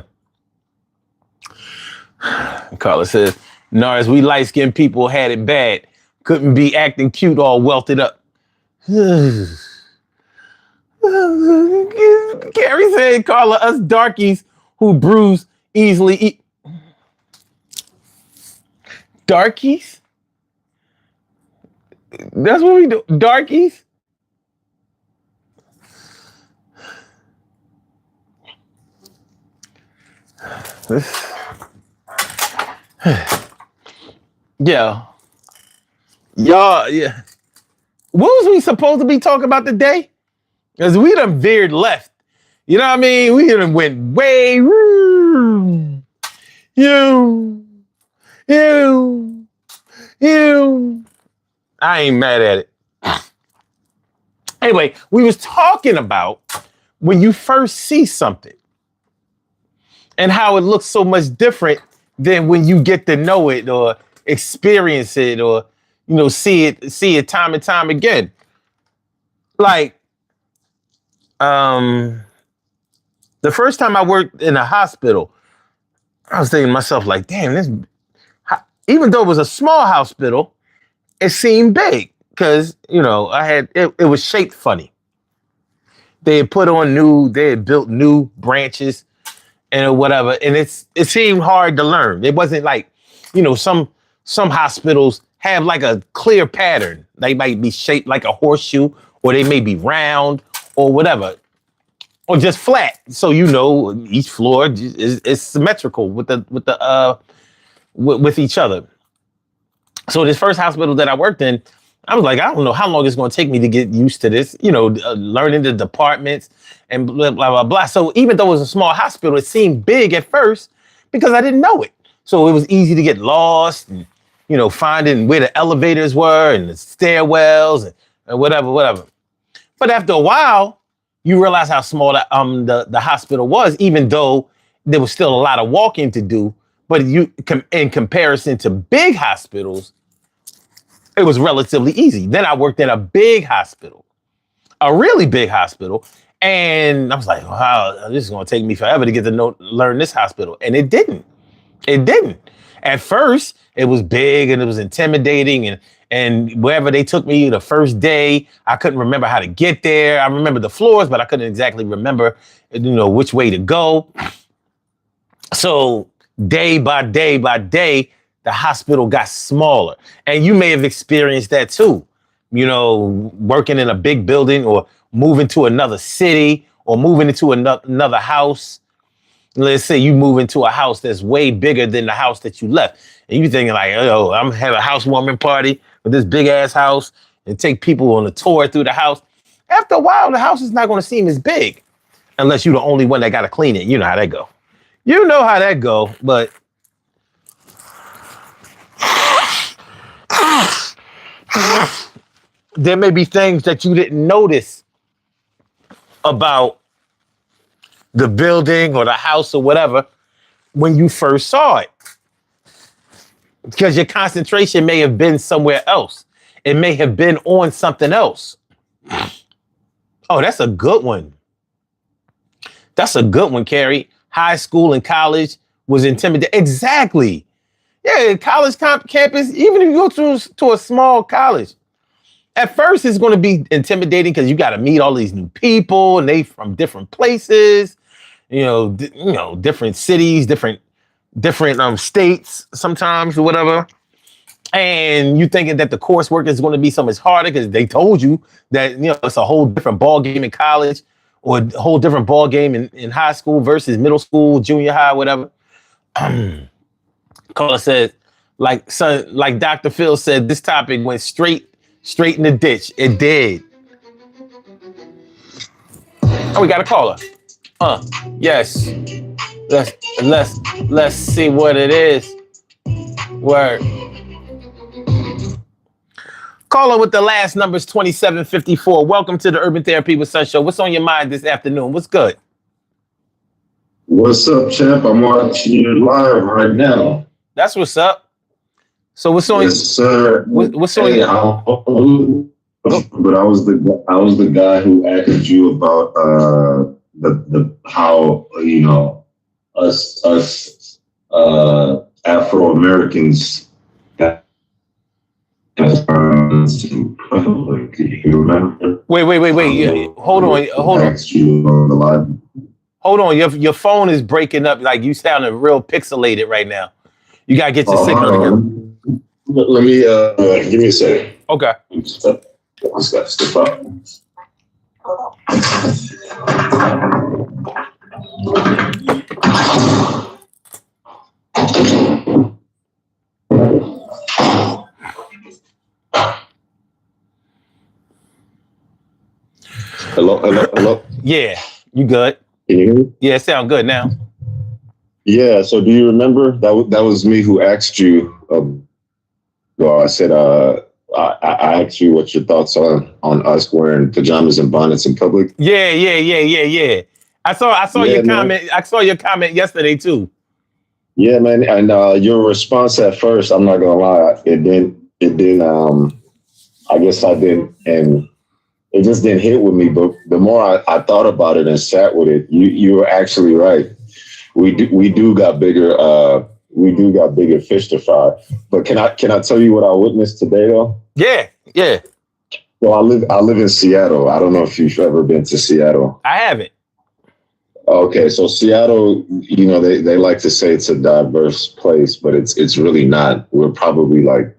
Speaker 1: Carla says, Nars, we light-skinned people had it bad. Couldn't be acting cute all welted up. Carrie said, Carla, us darkies who bruise easily eat. Darkies? That's what we do. Darkies? Yeah. Y'all, yeah. What was we supposed to be talking about today? Because we done veered left. You know what I mean? We done went way. You. I ain't mad at it. Anyway, we was talking about when you first see something and how it looks so much different than when you get to know it or experience it or, see it time and time again. Like, the first time I worked in a hospital, I was thinking to myself, like, damn, even though it was a small hospital, it seemed big because, it was shaped funny. They had built new branches and whatever. And it seemed hard to learn. It wasn't like, some hospitals have like a clear pattern. They might be shaped like a horseshoe, or they may be round or whatever, or just flat. So, each floor is symmetrical with each other. So this first hospital that I worked in, I was like, I don't know how long it's going to take me to get used to this, learning the departments and blah, blah, blah, blah. So even though it was a small hospital, it seemed big at first because I didn't know it. So it was easy to get lost and, finding where the elevators were and the stairwells and whatever. But after a while, you realize how small the hospital was, even though there was still a lot of walking to do. But in comparison to big hospitals, it was relatively easy. Then I worked in a big hospital, a really big hospital. And I was like, wow, this is going to take me forever to get to learn this hospital. And it didn't. At first, it was big and it was intimidating. And And wherever they took me the first day, I couldn't remember how to get there. I remember the floors, but I couldn't exactly remember, which way to go. So day by day by day, the hospital got smaller. And you may have experienced that too. Working in a big building or moving to another city or moving into another house. Let's say you move into a house that's way bigger than the house that you left. And you thinking like, oh, I'm gonna have a housewarming party with this big ass house and take people on a tour through the house. After a while, the house is not going to seem as big unless you're the only one that got to clean it. You know how that go. But there may be things that you didn't notice about the building or the house or whatever when you first saw it. Because your concentration may have been somewhere else. It may have been on something else. Oh, that's a good one. That's a good one, Carrie. High school and college was intimidating. Exactly. Yeah, college campus, even if you go to a small college, at first it's going to be intimidating because you got to meet all these new people and they from different places, different cities, different states sometimes or whatever. And you thinking that the coursework is going to be so much harder because they told you that, it's a whole different ball game in college or a whole different ball game in high school versus middle school, junior high, whatever. Caller said, like Dr. Phil said, this topic went straight in the ditch. It did. Oh, we got a caller. Yes. Let's see what it is. Word. Caller with the last numbers 2754. Welcome to the Urban Therapy with Sun Show. What's on your mind this afternoon? What's good?
Speaker 2: What's up, champ? I'm watching you live right now.
Speaker 1: That's what's up. So what's on?
Speaker 2: Yes, sir.
Speaker 1: What's on your?
Speaker 2: But I was the guy who asked you about the how us Afro Americans. You remember?
Speaker 1: Wait. Yeah. Hold on.
Speaker 2: You on the live.
Speaker 1: Hold on. Your phone is breaking up. Like you sounding real pixelated right now. You gotta get your signal together.
Speaker 2: Let me give me a second.
Speaker 1: Okay.
Speaker 2: Let's step up. Hello.
Speaker 1: Yeah, you good?
Speaker 2: Can you hear me?
Speaker 1: Yeah, it sound good now.
Speaker 2: Yeah. So, do you remember that was me who asked you? Well, I said I asked you what your thoughts on us wearing pajamas and bonnets in public.
Speaker 1: Yeah. I saw your comment. I saw your comment yesterday too.
Speaker 2: Yeah, man. And your response at first, I'm not gonna lie, it didn't. I guess I didn't, and it just didn't hit with me. But the more I thought about it and sat with it, you were actually right. We do got bigger. We do got bigger fish to fry. But can I tell you what I witnessed today though?
Speaker 1: Yeah.
Speaker 2: Well, I live in Seattle. I don't know if you've ever been to Seattle.
Speaker 1: I haven't.
Speaker 2: Okay, so Seattle, they like to say it's a diverse place, but it's really not. We're probably like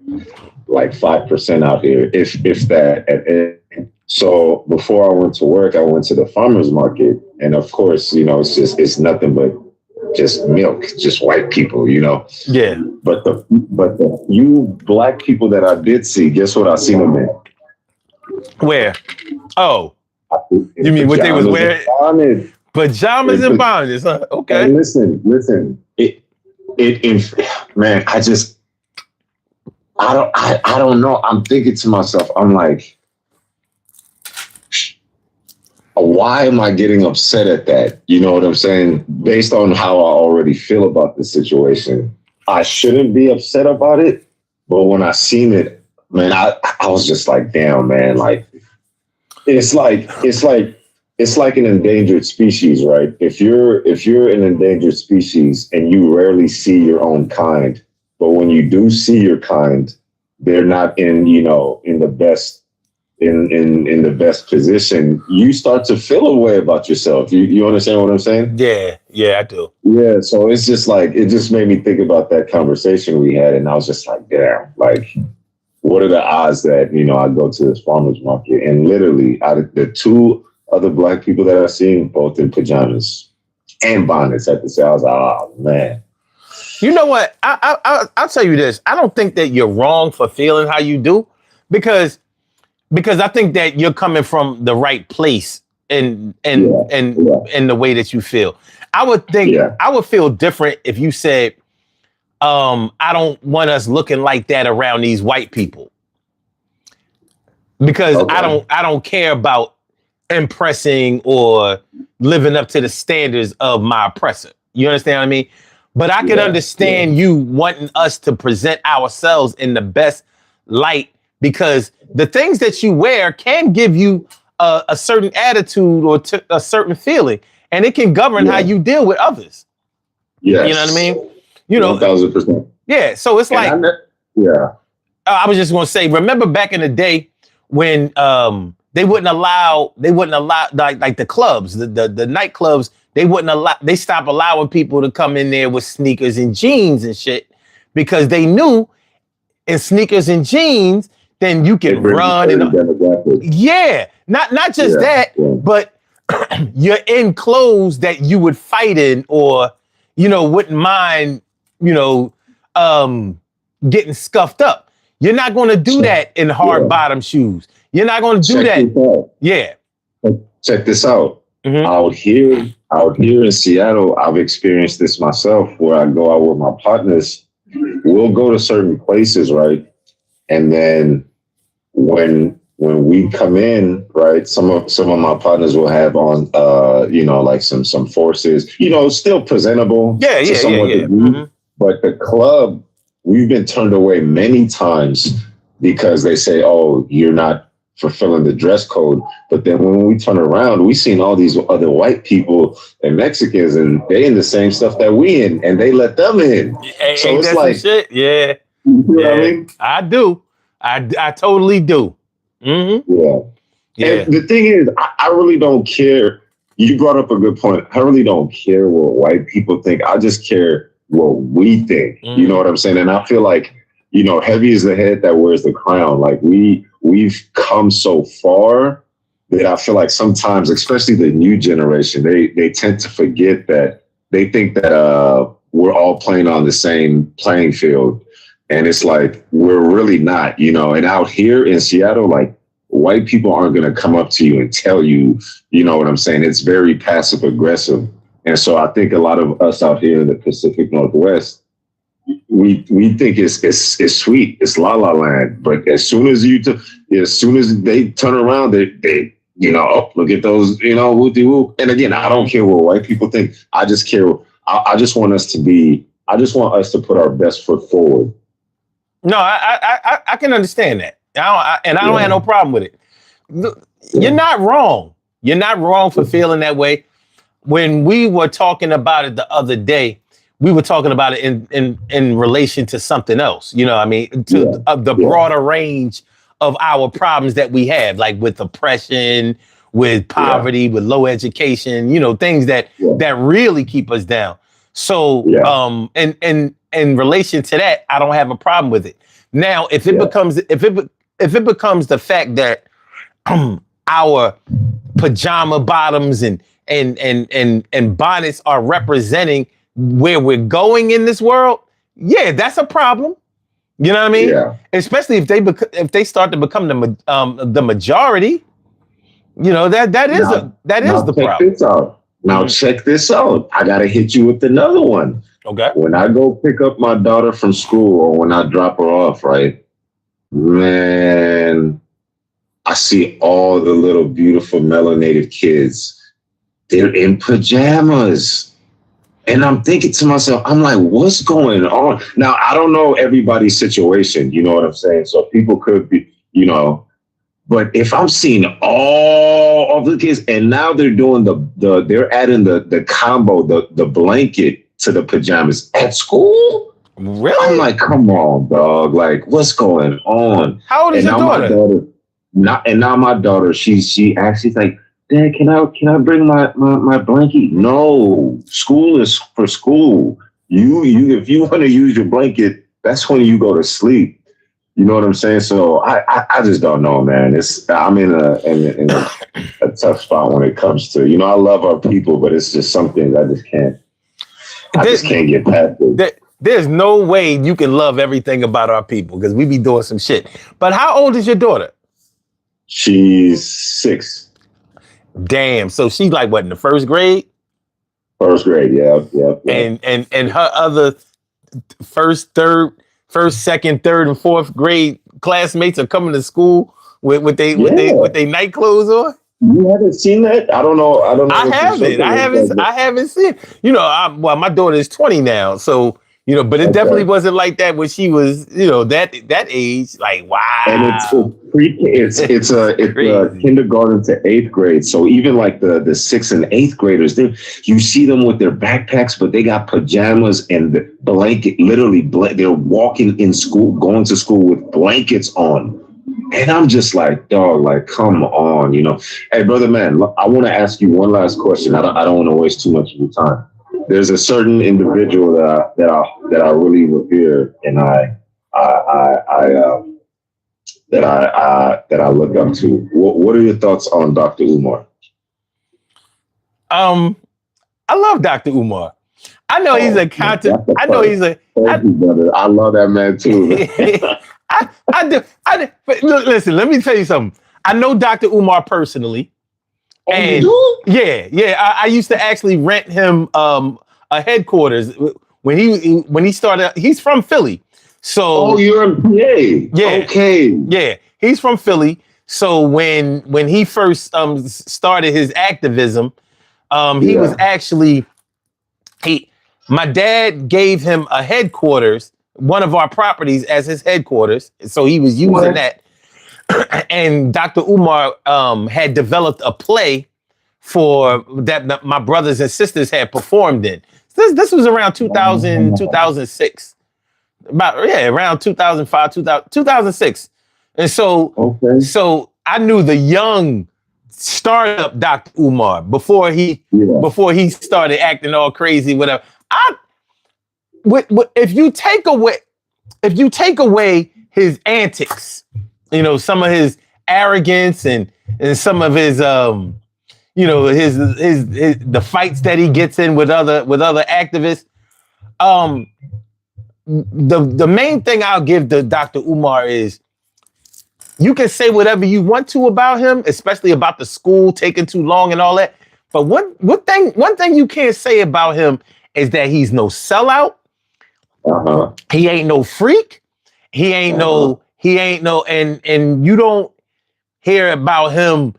Speaker 2: 5% out here, if that. So before I went to work, I went to the farmer's market, and of course, it's nothing but just milk, just white people,
Speaker 1: Yeah.
Speaker 2: But the few black people that I did see, guess what I seen them in?
Speaker 1: Where? Oh, you mean what they was wearing? Pajamas and bonnets, huh? Okay.
Speaker 2: And listen. Man, I don't know. I'm thinking to myself, I'm like, why am I getting upset at that? You know what I'm saying? Based on how I already feel about the situation, I shouldn't be upset about it. But when I seen it, man, I was just like, damn, man, like, it's like an endangered species, right? If you're an endangered species and you rarely see your own kind, but when you do see your kind, they're not in, you know, in the best in the best position, you start to feel a way about yourself. You understand what I'm saying?
Speaker 1: Yeah, yeah, I do.
Speaker 2: Yeah. So it's just like it just made me think about that conversation we had, and I was just like, damn, like what are the odds that, you know, I go to this farmer's market and literally out of the two other black people that I've seen, both in pajamas and bonnets at the sale, I was like, oh man.
Speaker 1: You know what? I'll tell you this. I don't think that you're wrong for feeling how you do, because I think that you're coming from the right place in the way that you feel. I would think I would feel different if you said, I don't want us looking like that around these white people, because I don't care about impressing or living up to the standards of my oppressor. You understand what I mean? But I can understand you wanting us to present ourselves in the best light, because the things that you wear can give you a certain attitude or a certain feeling, and it can govern how you deal with others.
Speaker 2: Yes.
Speaker 1: You know what I mean? You know,
Speaker 2: 1000%.
Speaker 1: Yeah. So it's like, I was just going to say, remember back in the day when they wouldn't allow like the clubs, the nightclubs, they stopped allowing people to come in there with sneakers and jeans and shit, because they knew in sneakers and jeans, then you can run and not just that, but you're in clothes that you would fight in, or, you know, wouldn't mind, you know, getting scuffed up. You're not going to do that in hard bottom shoes. You're not going to do that. Yeah.
Speaker 2: Check this out. Out here in Seattle, I've experienced this myself, where I go out with my partners. We'll go to certain places, right? And then when we come in, right, some of my partners will have on, you know, like some forces, you know, still presentable. But the club, we've been turned away many times because they say, "Oh, you're not fulfilling the dress code." But then when we turn around, we've seen all these other white people and Mexicans, and they in the same stuff that we in, and they let them in.
Speaker 1: So it's like, shit. Yeah.
Speaker 2: You know what I mean?
Speaker 1: I do. I totally do. Mm-hmm.
Speaker 2: Yeah. And the thing is, I really don't care. You brought up a good point. I really don't care what white people think. I just care what we think. You know what I'm saying? And I feel like, you know, heavy is the head that wears the crown. Like we've come so far that I feel like sometimes, especially the new generation, they tend to forget that they think that we're all playing on the same playing field. And it's like, we're really not, you know. And out here in Seattle, like, white people aren't going to come up to you and tell you, you know what I'm saying? It's very passive aggressive. And so I think a lot of us out here in the Pacific Northwest, we think it's sweet, it's la la land. But as soon as they turn around, they you know, oh, look at those, you know, woo. And again, I don't care what white people think. I just care. I just want us to put our best foot forward.
Speaker 1: No, I can understand that. I don't have no problem with it. You're not wrong. You're not wrong for feeling that way. When we were talking about it the other day, we were talking about it in relation to something else. You know what I mean? To the broader range of our problems that we have, like with oppression, with poverty, with low education, you know, things that really keep us down. So, in relation to that, I don't have a problem with it. Now, if it becomes the fact that our pajama bottoms and bonnets are representing where we're going in this world, that's a problem. You know what I mean? Yeah. Especially if they start to become the majority. You know, that is the problem.
Speaker 2: Now check this out. I gotta hit you with another one.
Speaker 1: Okay.
Speaker 2: When I go pick up my daughter from school, or when I drop her off, right? Man, I see all the little beautiful melanated kids. They're in pajamas. And I'm thinking to myself, I'm like, what's going on? Now, I don't know everybody's situation. You know what I'm saying? So people could be, you know, but if I'm seeing all of the kids, and now they're doing they're adding the combo, the blanket to the pajamas at school.
Speaker 1: Really?
Speaker 2: I'm like, come on, dog. Like, what's going on?
Speaker 1: How old is
Speaker 2: And
Speaker 1: your
Speaker 2: now
Speaker 1: daughter?
Speaker 2: my daughter, now my daughter, she actually like, Dad, can I bring my blanket? No, school is for school. You if you want to use your blanket, that's when you go to sleep. You know what I'm saying? So I just don't know, man. I'm in a tough spot when it comes to, I love our people, but it's just something I
Speaker 1: There-
Speaker 2: just can't get past it.
Speaker 1: there's no way you can love everything about our people because we be doing some shit. But how old is your daughter?
Speaker 2: She's 6.
Speaker 1: Damn. So she's like what, in the first grade?
Speaker 2: First grade, yeah.
Speaker 1: And her other first, second, third, and fourth grade classmates are coming to school with they night clothes on.
Speaker 2: You haven't seen that? I don't know.
Speaker 1: I
Speaker 2: if it's
Speaker 1: haven't.
Speaker 2: something
Speaker 1: I
Speaker 2: like
Speaker 1: haven't.
Speaker 2: that,
Speaker 1: I haven't seen. My daughter is 20 now, so but it
Speaker 2: but-
Speaker 1: definitely
Speaker 2: okay.
Speaker 1: wasn't like that when she was, that age. Like,
Speaker 2: And it's
Speaker 1: wow,
Speaker 2: pre it's a
Speaker 1: Crazy.
Speaker 2: kindergarten to 8th grade. So even like the 6th and 8th graders, you see them with their backpacks, but they got pajamas and the blanket. Literally, they're walking in school, going to school with blankets on. And I'm just like, dog, like, come on, Hey, brother, man, I want to ask you one last question. I don't want to waste too much of your time. There's a certain individual that I really revere, and that I look up to. What are your thoughts on Dr. Umar?
Speaker 1: I love Dr. Umar. I know he's a content. I know he's a.
Speaker 2: Thank you, brother. I love that man too.
Speaker 1: I do. But look, listen, let me tell you something. I know Dr. Umar personally. And I used to actually rent him a headquarters when he started. He's from Philly. So
Speaker 2: you're in PA.
Speaker 1: Yeah.
Speaker 2: Okay.
Speaker 1: Yeah, he's from Philly. So when he first started his activism, he was actually my dad gave him a headquarters, one of our properties as his headquarters. So he was using that. And Dr. Umar had developed a play for that my brothers and sisters had performed in. This was around 2000, 2006. Around 2005, 2006. And so I knew the young startup Dr. Umar before he started acting all crazy, whatever. If you take away his antics, some of his arrogance and some of his his the fights that he gets in with other activists. The main thing I'll give to Dr. Umar is you can say whatever you want to about him, especially about the school taking too long and all that. But one thing you can't say about him is that he's no sellout.
Speaker 2: Uh-huh.
Speaker 1: He ain't no freak. He ain't no, and you don't hear about him,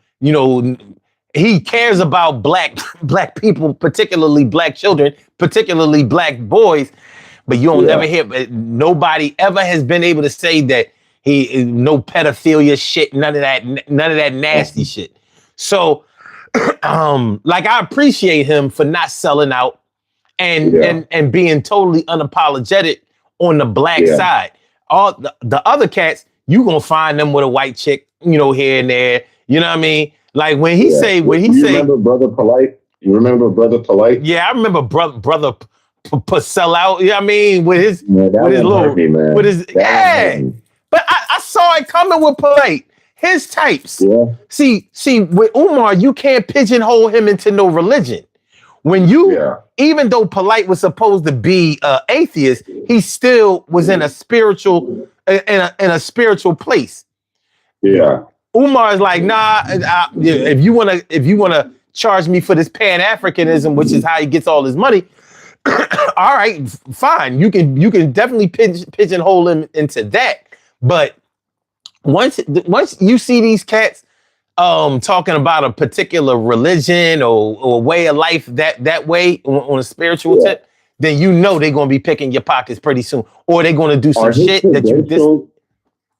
Speaker 1: he cares about black people, particularly black children, particularly black boys, but you don't never hear, nobody ever has been able to say that he no pedophilia shit, none of that nasty shit. So, I appreciate him for not selling out and being totally unapologetic on the black side. All the other cats, you gonna find them with a white chick, here and there. You know what I mean? Like when he say,
Speaker 2: remember Brother Polite? You remember Brother Polite?
Speaker 1: Yeah, I remember brother sell out. You know what I mean? With his But I saw it coming with Polite. His types.
Speaker 2: Yeah.
Speaker 1: See, with Umar, you can't pigeonhole him into no religion. When even though Polite was supposed to be atheist, he still was in a spiritual place.
Speaker 2: Yeah.
Speaker 1: Umar is like, nah. If you wanna charge me for this Pan-Africanism, which is how he gets all his money, all right, fine. You can definitely pigeonhole him into that. But once you see these cats talking about a particular religion or way of life that way on a spiritual tip, then they're gonna be picking your pockets pretty soon, or they're gonna do some shit that you.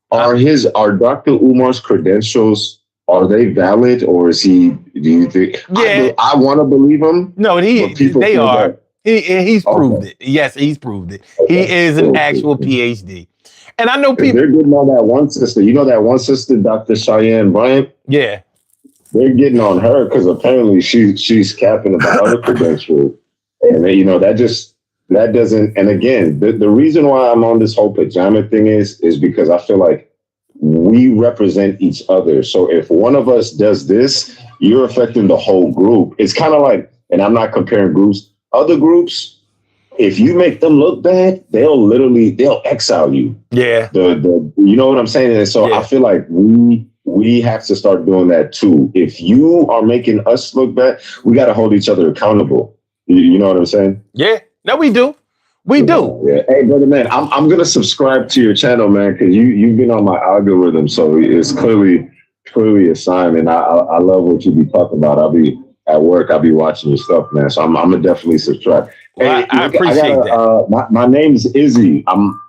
Speaker 2: Are Dr. Umar's credentials, are they valid, or is he? Do you think?
Speaker 1: Yeah,
Speaker 2: I want to believe him.
Speaker 1: No, they are. He's proved
Speaker 2: Okay.
Speaker 1: it. Yes, he's proved it. He
Speaker 2: Okay.
Speaker 1: is an
Speaker 2: Cool, cool,
Speaker 1: actual
Speaker 2: cool.
Speaker 1: PhD. And I know
Speaker 2: 'Cause
Speaker 1: people.
Speaker 2: they're getting on that one sister. You know that one sister, Dr. Cheyenne Bryant?
Speaker 1: Yeah.
Speaker 2: They're getting on her because apparently she's capping about her credentials. And that doesn't, and again, the reason why I'm on this whole pajama thing is because I feel like we represent each other. So if one of us does this, you're affecting the whole group. It's kind of like, and I'm not comparing groups, other groups, if you make them look bad, they'll exile you.
Speaker 1: Yeah.
Speaker 2: The you know what I'm saying? And so
Speaker 1: Yeah.
Speaker 2: I feel like we have to start doing that too. If you are making us look bad, we got to hold each other accountable. You know what I'm saying?
Speaker 1: Yeah. No, we do. We do.
Speaker 2: Yeah. Hey, brother, man, I'm gonna subscribe to your channel, man, because you've been on my algorithm, so it's clearly a sign, and I love what you be talking about. I'll be at work, I'll be watching your stuff, man. So I'm gonna definitely subscribe.
Speaker 1: Well,
Speaker 2: Hey,
Speaker 1: I
Speaker 2: look,
Speaker 1: appreciate that.
Speaker 2: my name's Izzy. I'm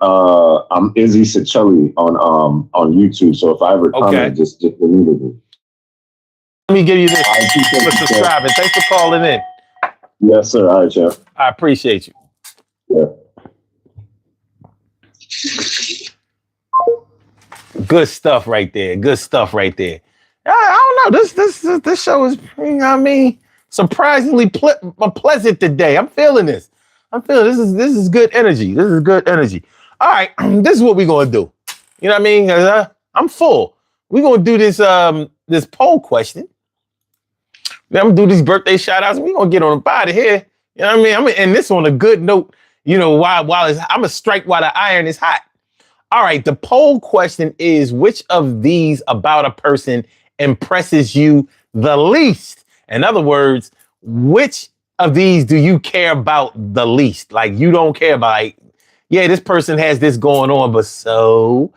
Speaker 2: Izzy Cicelli on YouTube. So if I ever
Speaker 1: Okay.
Speaker 2: comment, just remember me.
Speaker 1: Let me give you this
Speaker 2: I appreciate
Speaker 1: for
Speaker 2: you, sir.
Speaker 1: subscribing. Thanks for calling in.
Speaker 2: Yes, sir. All right, Jeff.
Speaker 1: I appreciate you.
Speaker 2: Yeah.
Speaker 1: Good stuff right there. Good stuff right there. I don't know. This show is, you know what I mean, surprisingly pleasant today. I'm feeling this. I'm feeling this is good energy. This is good energy. All right, this is what we're gonna do. You know what I mean? I'm full. We're gonna do this poll question. I'm gonna do these birthday shout outs and we're gonna get on up out of here. You know what I mean? I'm gonna end this on a good note, you know, while I'm gonna strike while the iron is hot. All right, the poll question is which of these about a person impresses you the least? In other words, which of these do you care about the least? Like you don't care about, like, yeah, this person has this going on, but so.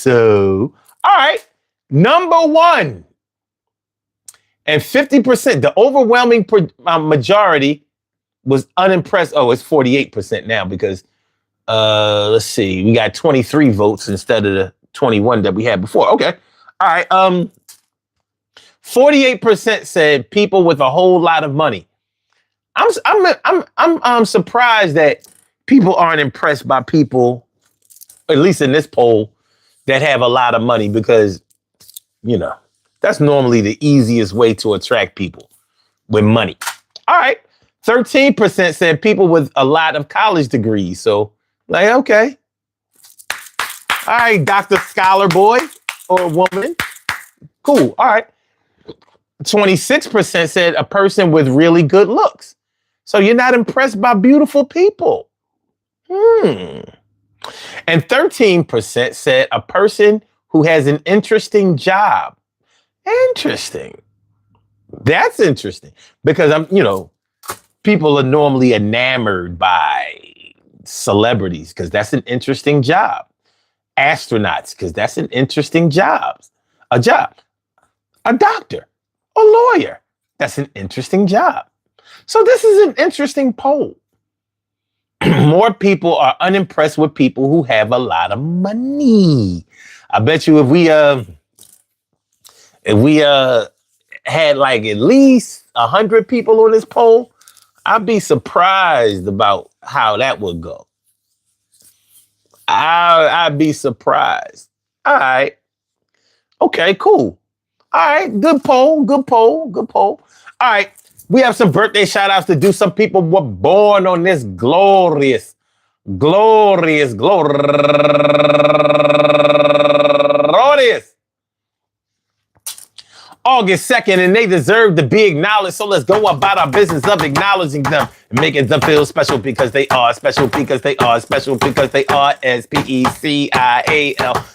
Speaker 1: All right, number one. And 50%, the overwhelming majority was unimpressed. Oh, it's 48% now because let's see, we got 23 votes instead of the 21 that we had before. Okay. All right. 48% said people with a whole lot of money. I'm surprised that people aren't impressed by people, at least in this poll, that have a lot of money because, you know, that's normally the easiest way to attract people with money. All right. 13% said people with a lot of college degrees. So, like, okay. All right, Dr. Scholar Boy or woman. Cool. All right. 26% said a person with really good looks. So you're not impressed by beautiful people. And 13% said a person who has an interesting job. Interesting. That's interesting because people are normally enamored by celebrities because that's an interesting job. Astronauts because that's an interesting job. A doctor, a lawyer. That's an interesting job. So this is an interesting poll. More people are unimpressed with people who have a lot of money. I bet you if we had like at least 100 people on this poll, I'd be surprised about how that would go. I'd be surprised. All right. Okay, cool. All right, good poll. All right, we have some birthday shout outs to do. Some people were born on this glorious August 2nd, and they deserve to be acknowledged. So let's go about our business of acknowledging them and making them feel special because they are special because they are special because they are SPECIAL.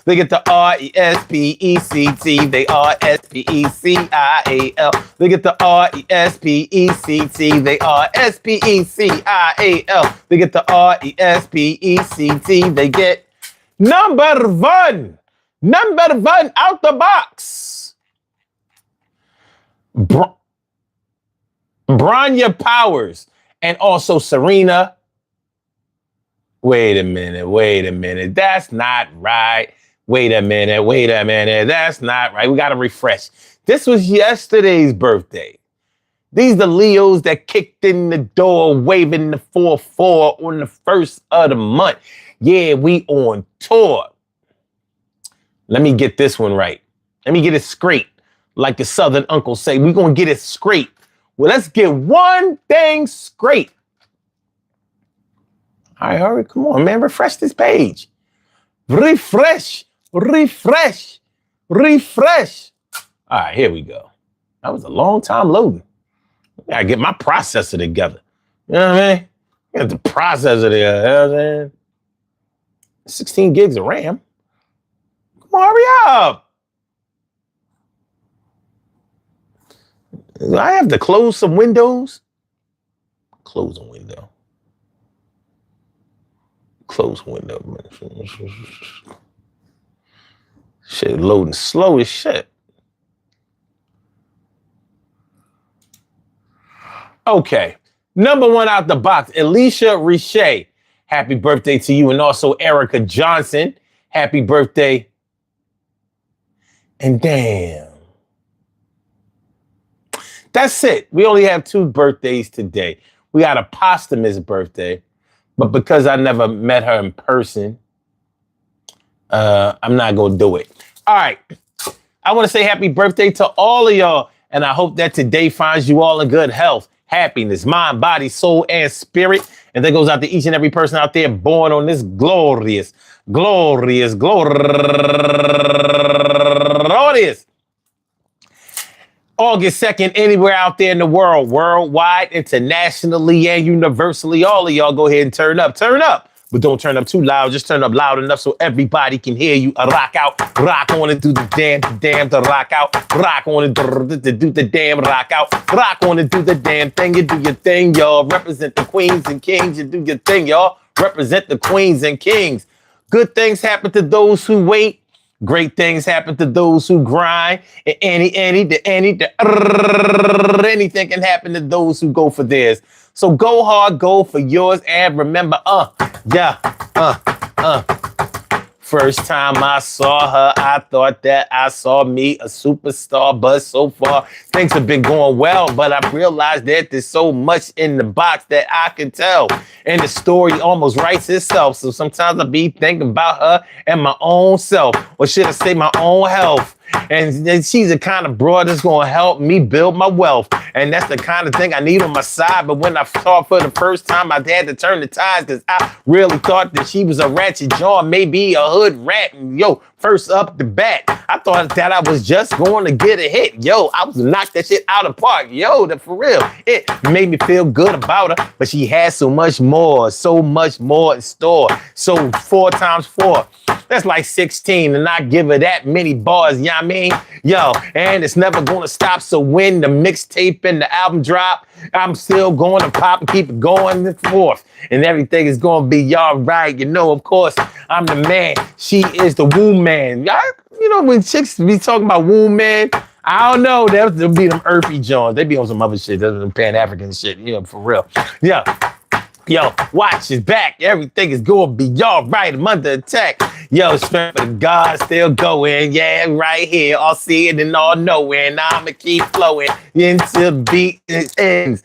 Speaker 1: They get the RESPECT. They are SPECIAL. They get the RESPECT. They are SPECIAL. They get the RESPECT. They get number one out the box. Branya Powers and also Serena. Wait a minute. That's not right. Wait a minute. That's not right. We got to refresh. This was yesterday's birthday. These the Leos that kicked in the door, waving the 4-4 on the first of the month. Yeah, we on tour. Let me get this one right. Let me get it straight. Like the Southern uncles say, we're going to get it straight. Well, let's get one thing straight. All right, hurry, come on, man. Refresh this page. Refresh. All right, here we go. That was a long time loading. I gotta get my processor together. You know what I mean? Get the processor together. You know what I'm saying? 16 gigs of RAM. Come on, hurry up. I have to close some windows. Close a window. Close window. Shit loading slow as shit. Okay. Number one out the box, Alicia Richey. Happy birthday to you. And also Erica Johnson. Happy birthday. And damn. That's it. We only have 2 birthdays today. We got a posthumous birthday. But because I never met her in person, I'm not going to do it. All right. I want to say happy birthday to all of y'all. And I hope that today finds you all in good health, happiness, mind, body, soul, and spirit. And that goes out to each and every person out there born on this glorious August 2nd, anywhere out there in the world, worldwide, internationally, and universally. All of y'all go ahead and turn up. But don't turn up too loud. Just turn up loud enough so everybody can hear you. Rock out, rock on and do the damn to rock out. Rock on and do the damn rock out. Rock on and do the damn thing. You do your thing, y'all. Represent the queens and kings. You do your thing, y'all. Represent the queens and kings. Good things happen to those who wait. Great things happen to those who grind. And anything can happen to those who go for theirs. So go hard, go for yours, and remember, First time I saw her, I thought that I saw me a superstar, but so far things have been going well. But I realized that there's so much in the box that I can tell, and the story almost writes itself. So sometimes I be thinking about her and my own self, or should I say my own health. And she's the kind of broad that's going to help me build my wealth. And that's the kind of thing I need on my side. But when I saw her for the first time, I had to turn the tides because I really thought that she was a ratchet jaw, maybe a hood rat. And first up the bat, I thought that I was just going to get a hit. I was knocked that shit out of the park. For real. It made me feel good about her. But she has so much more in store. So 4 times 4. That's like 16, and I give her that many bars, you know what I mean? And it's never gonna stop. So when the mixtape and the album drop, I'm still going to pop and keep it going and forth. And everything is gonna be all right. Of course, I'm the man. She is the womb man. When chicks be talking about womb man, I don't know. They'll be them earthy Johns. They be on some other shit. They're some Pan-African shit, for real. Watch his back. Everything is going to be all right. I'm under attack. Strength of God still going. Yeah, right here. All seeing and all knowing. I'ma keep flowing until the beat ends.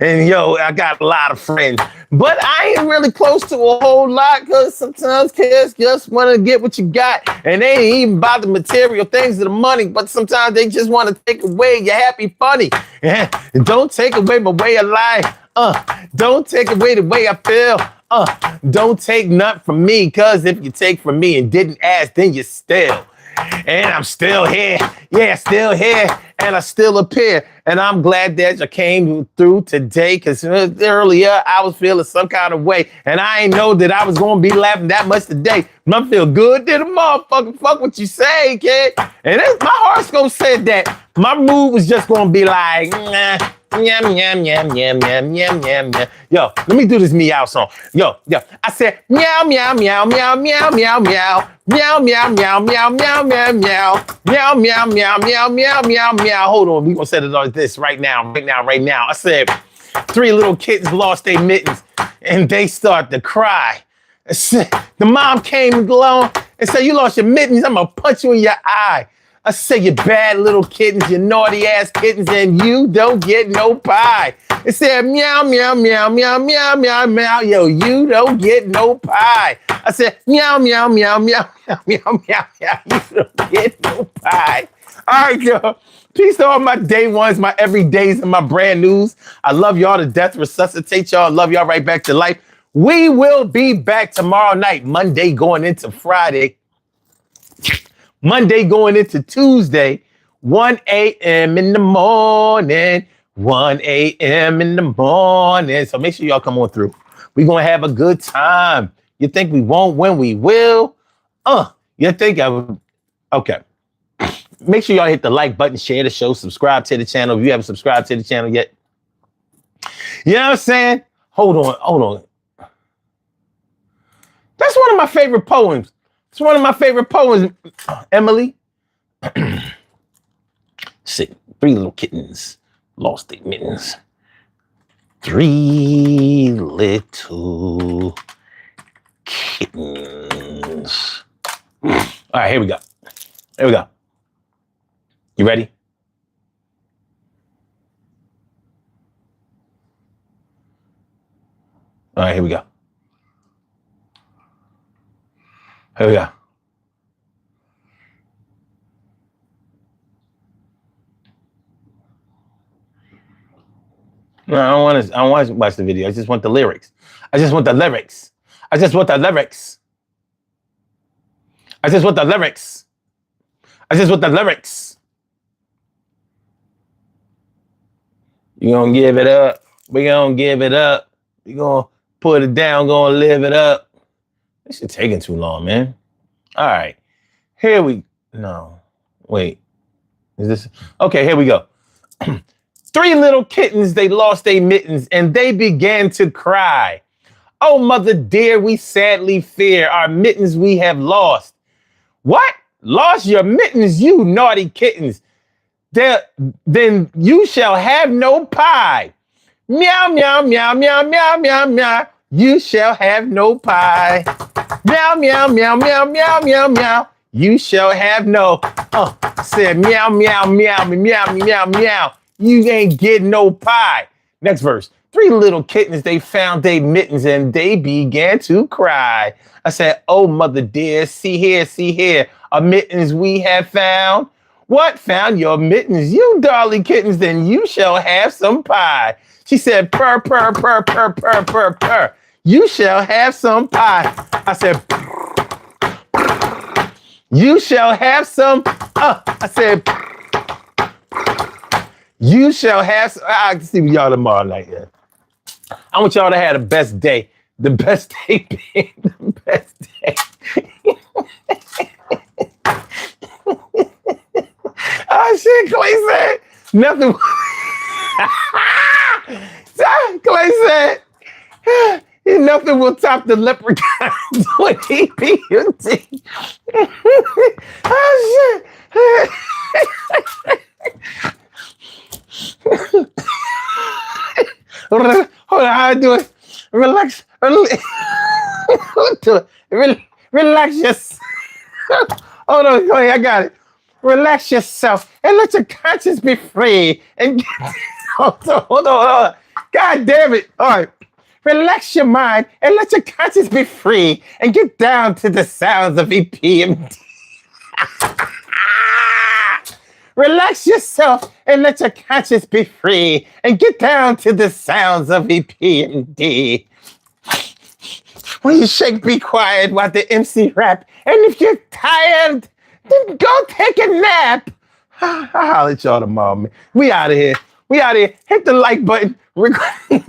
Speaker 1: And I got a lot of friends. But I ain't really close to a whole lot because sometimes kids just want to get what you got. And they ain't even about the material things of the money. But sometimes they just want to take away your happy funny. And don't take away my way of life. Don't take away the way I feel. Don't take nothing from me, cause if you take from me and didn't ask, then you still. And I'm still here. Yeah, still here. And I still appear. And I'm glad that you came through today, cause earlier I was feeling some kind of way. And I ain't know that I was gonna be laughing that much today. But I feel good to the motherfucker. Fuck what you say, kid. And my horoscope said that my mood was just gonna be like, nah. Yum, yum, yum, yum, yum, yum, yum, yum. Let me do this meow song. I said meow, meow, meow, meow, meow, meow, meow. Meow, meow, meow, meow, meow, meow, meow. Meow, meow, meow, meow, meow, meow, meow. Hold on, we gonna set it like this right now. I said 3 little kittens lost their mittens and they start to cry. The mom came along and said, you lost your mittens, I'm gonna punch you in your eye. I say you bad little kittens, you naughty ass kittens, and you don't get no pie. It said meow, meow, meow, meow, meow, meow, meow. Yo, you don't get no pie. I said meow, meow, meow, meow, meow, meow, meow, meow. You don't get no pie. All right, yo. Peace to all my day ones, my everydays, and my brand news. I love y'all to death. Resuscitate y'all. Love y'all right back to life. We will be back tomorrow night, Monday going into Friday. Monday going into Tuesday, 1 a.m. in the morning, 1 a.m. in the morning. So make sure y'all come on through. We're going to have a good time. You think we won't when we will? You think I would? Okay. Make sure y'all hit the like button, share the show, subscribe to the channel if you haven't subscribed to the channel yet. You know what I'm saying? Hold on. That's one of my favorite poems. It's one of my favorite poems, Emily. Sick. 3 little kittens lost their mittens. 3 little kittens. All right, here we go. You ready? All right, here we go. Here we go. No, I don't want to watch the video. I just want the lyrics. I just want the lyrics. You gonna give it up. We gonna give it up. We gonna put it down, gonna live it up. This shit taking too long, man. All right. Here we wait. Is this okay? Here we go. 3 little kittens, they lost their mittens and they began to cry. Oh, mother dear, we sadly fear our mittens we have lost. What? Lost your mittens, you naughty kittens. Then you shall have no pie. Meow, meow, meow, meow, meow, meow, meow. You shall have no pie. Meow, meow, meow, meow, meow, meow, meow. You shall have no. Said meow, meow, meow, meow, meow, meow. You ain't getting no pie. Next verse. 3 little kittens, they found their mittens and they began to cry. I said, oh, mother dear, see here, our mittens we have found. What? Found your mittens, you darling kittens, then you shall have some pie. She said, purr, purr, purr, purr, purr, purr, purr. You shall have some pie. I said, you shall have some. I said, you shall have some. I'll see y'all tomorrow night. Yeah. I want y'all to have the best day. The best day being the best day. Oh shit, Clay said nothing. Clay said nothing will top the leprechauns when he PUT. Oh shit. Hold on, how I do it? Relax. Relax yourself. Hold on, Clay, I got it. Relax yourself and let your conscience be free. And hold on. God damn it. All right. Relax your mind and let your conscience be free and get down to the sounds of EPMD. Relax yourself and let your conscience be free and get down to the sounds of EPMD. When you shake, be quiet while the MC rap. And if you're tired, then go take a nap. I'll holler at y'all tomorrow, man. We out of here. Hit the like button. Hit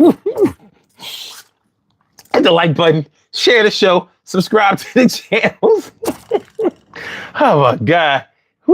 Speaker 1: the like button. Share the show. Subscribe to the channels. Oh, my God.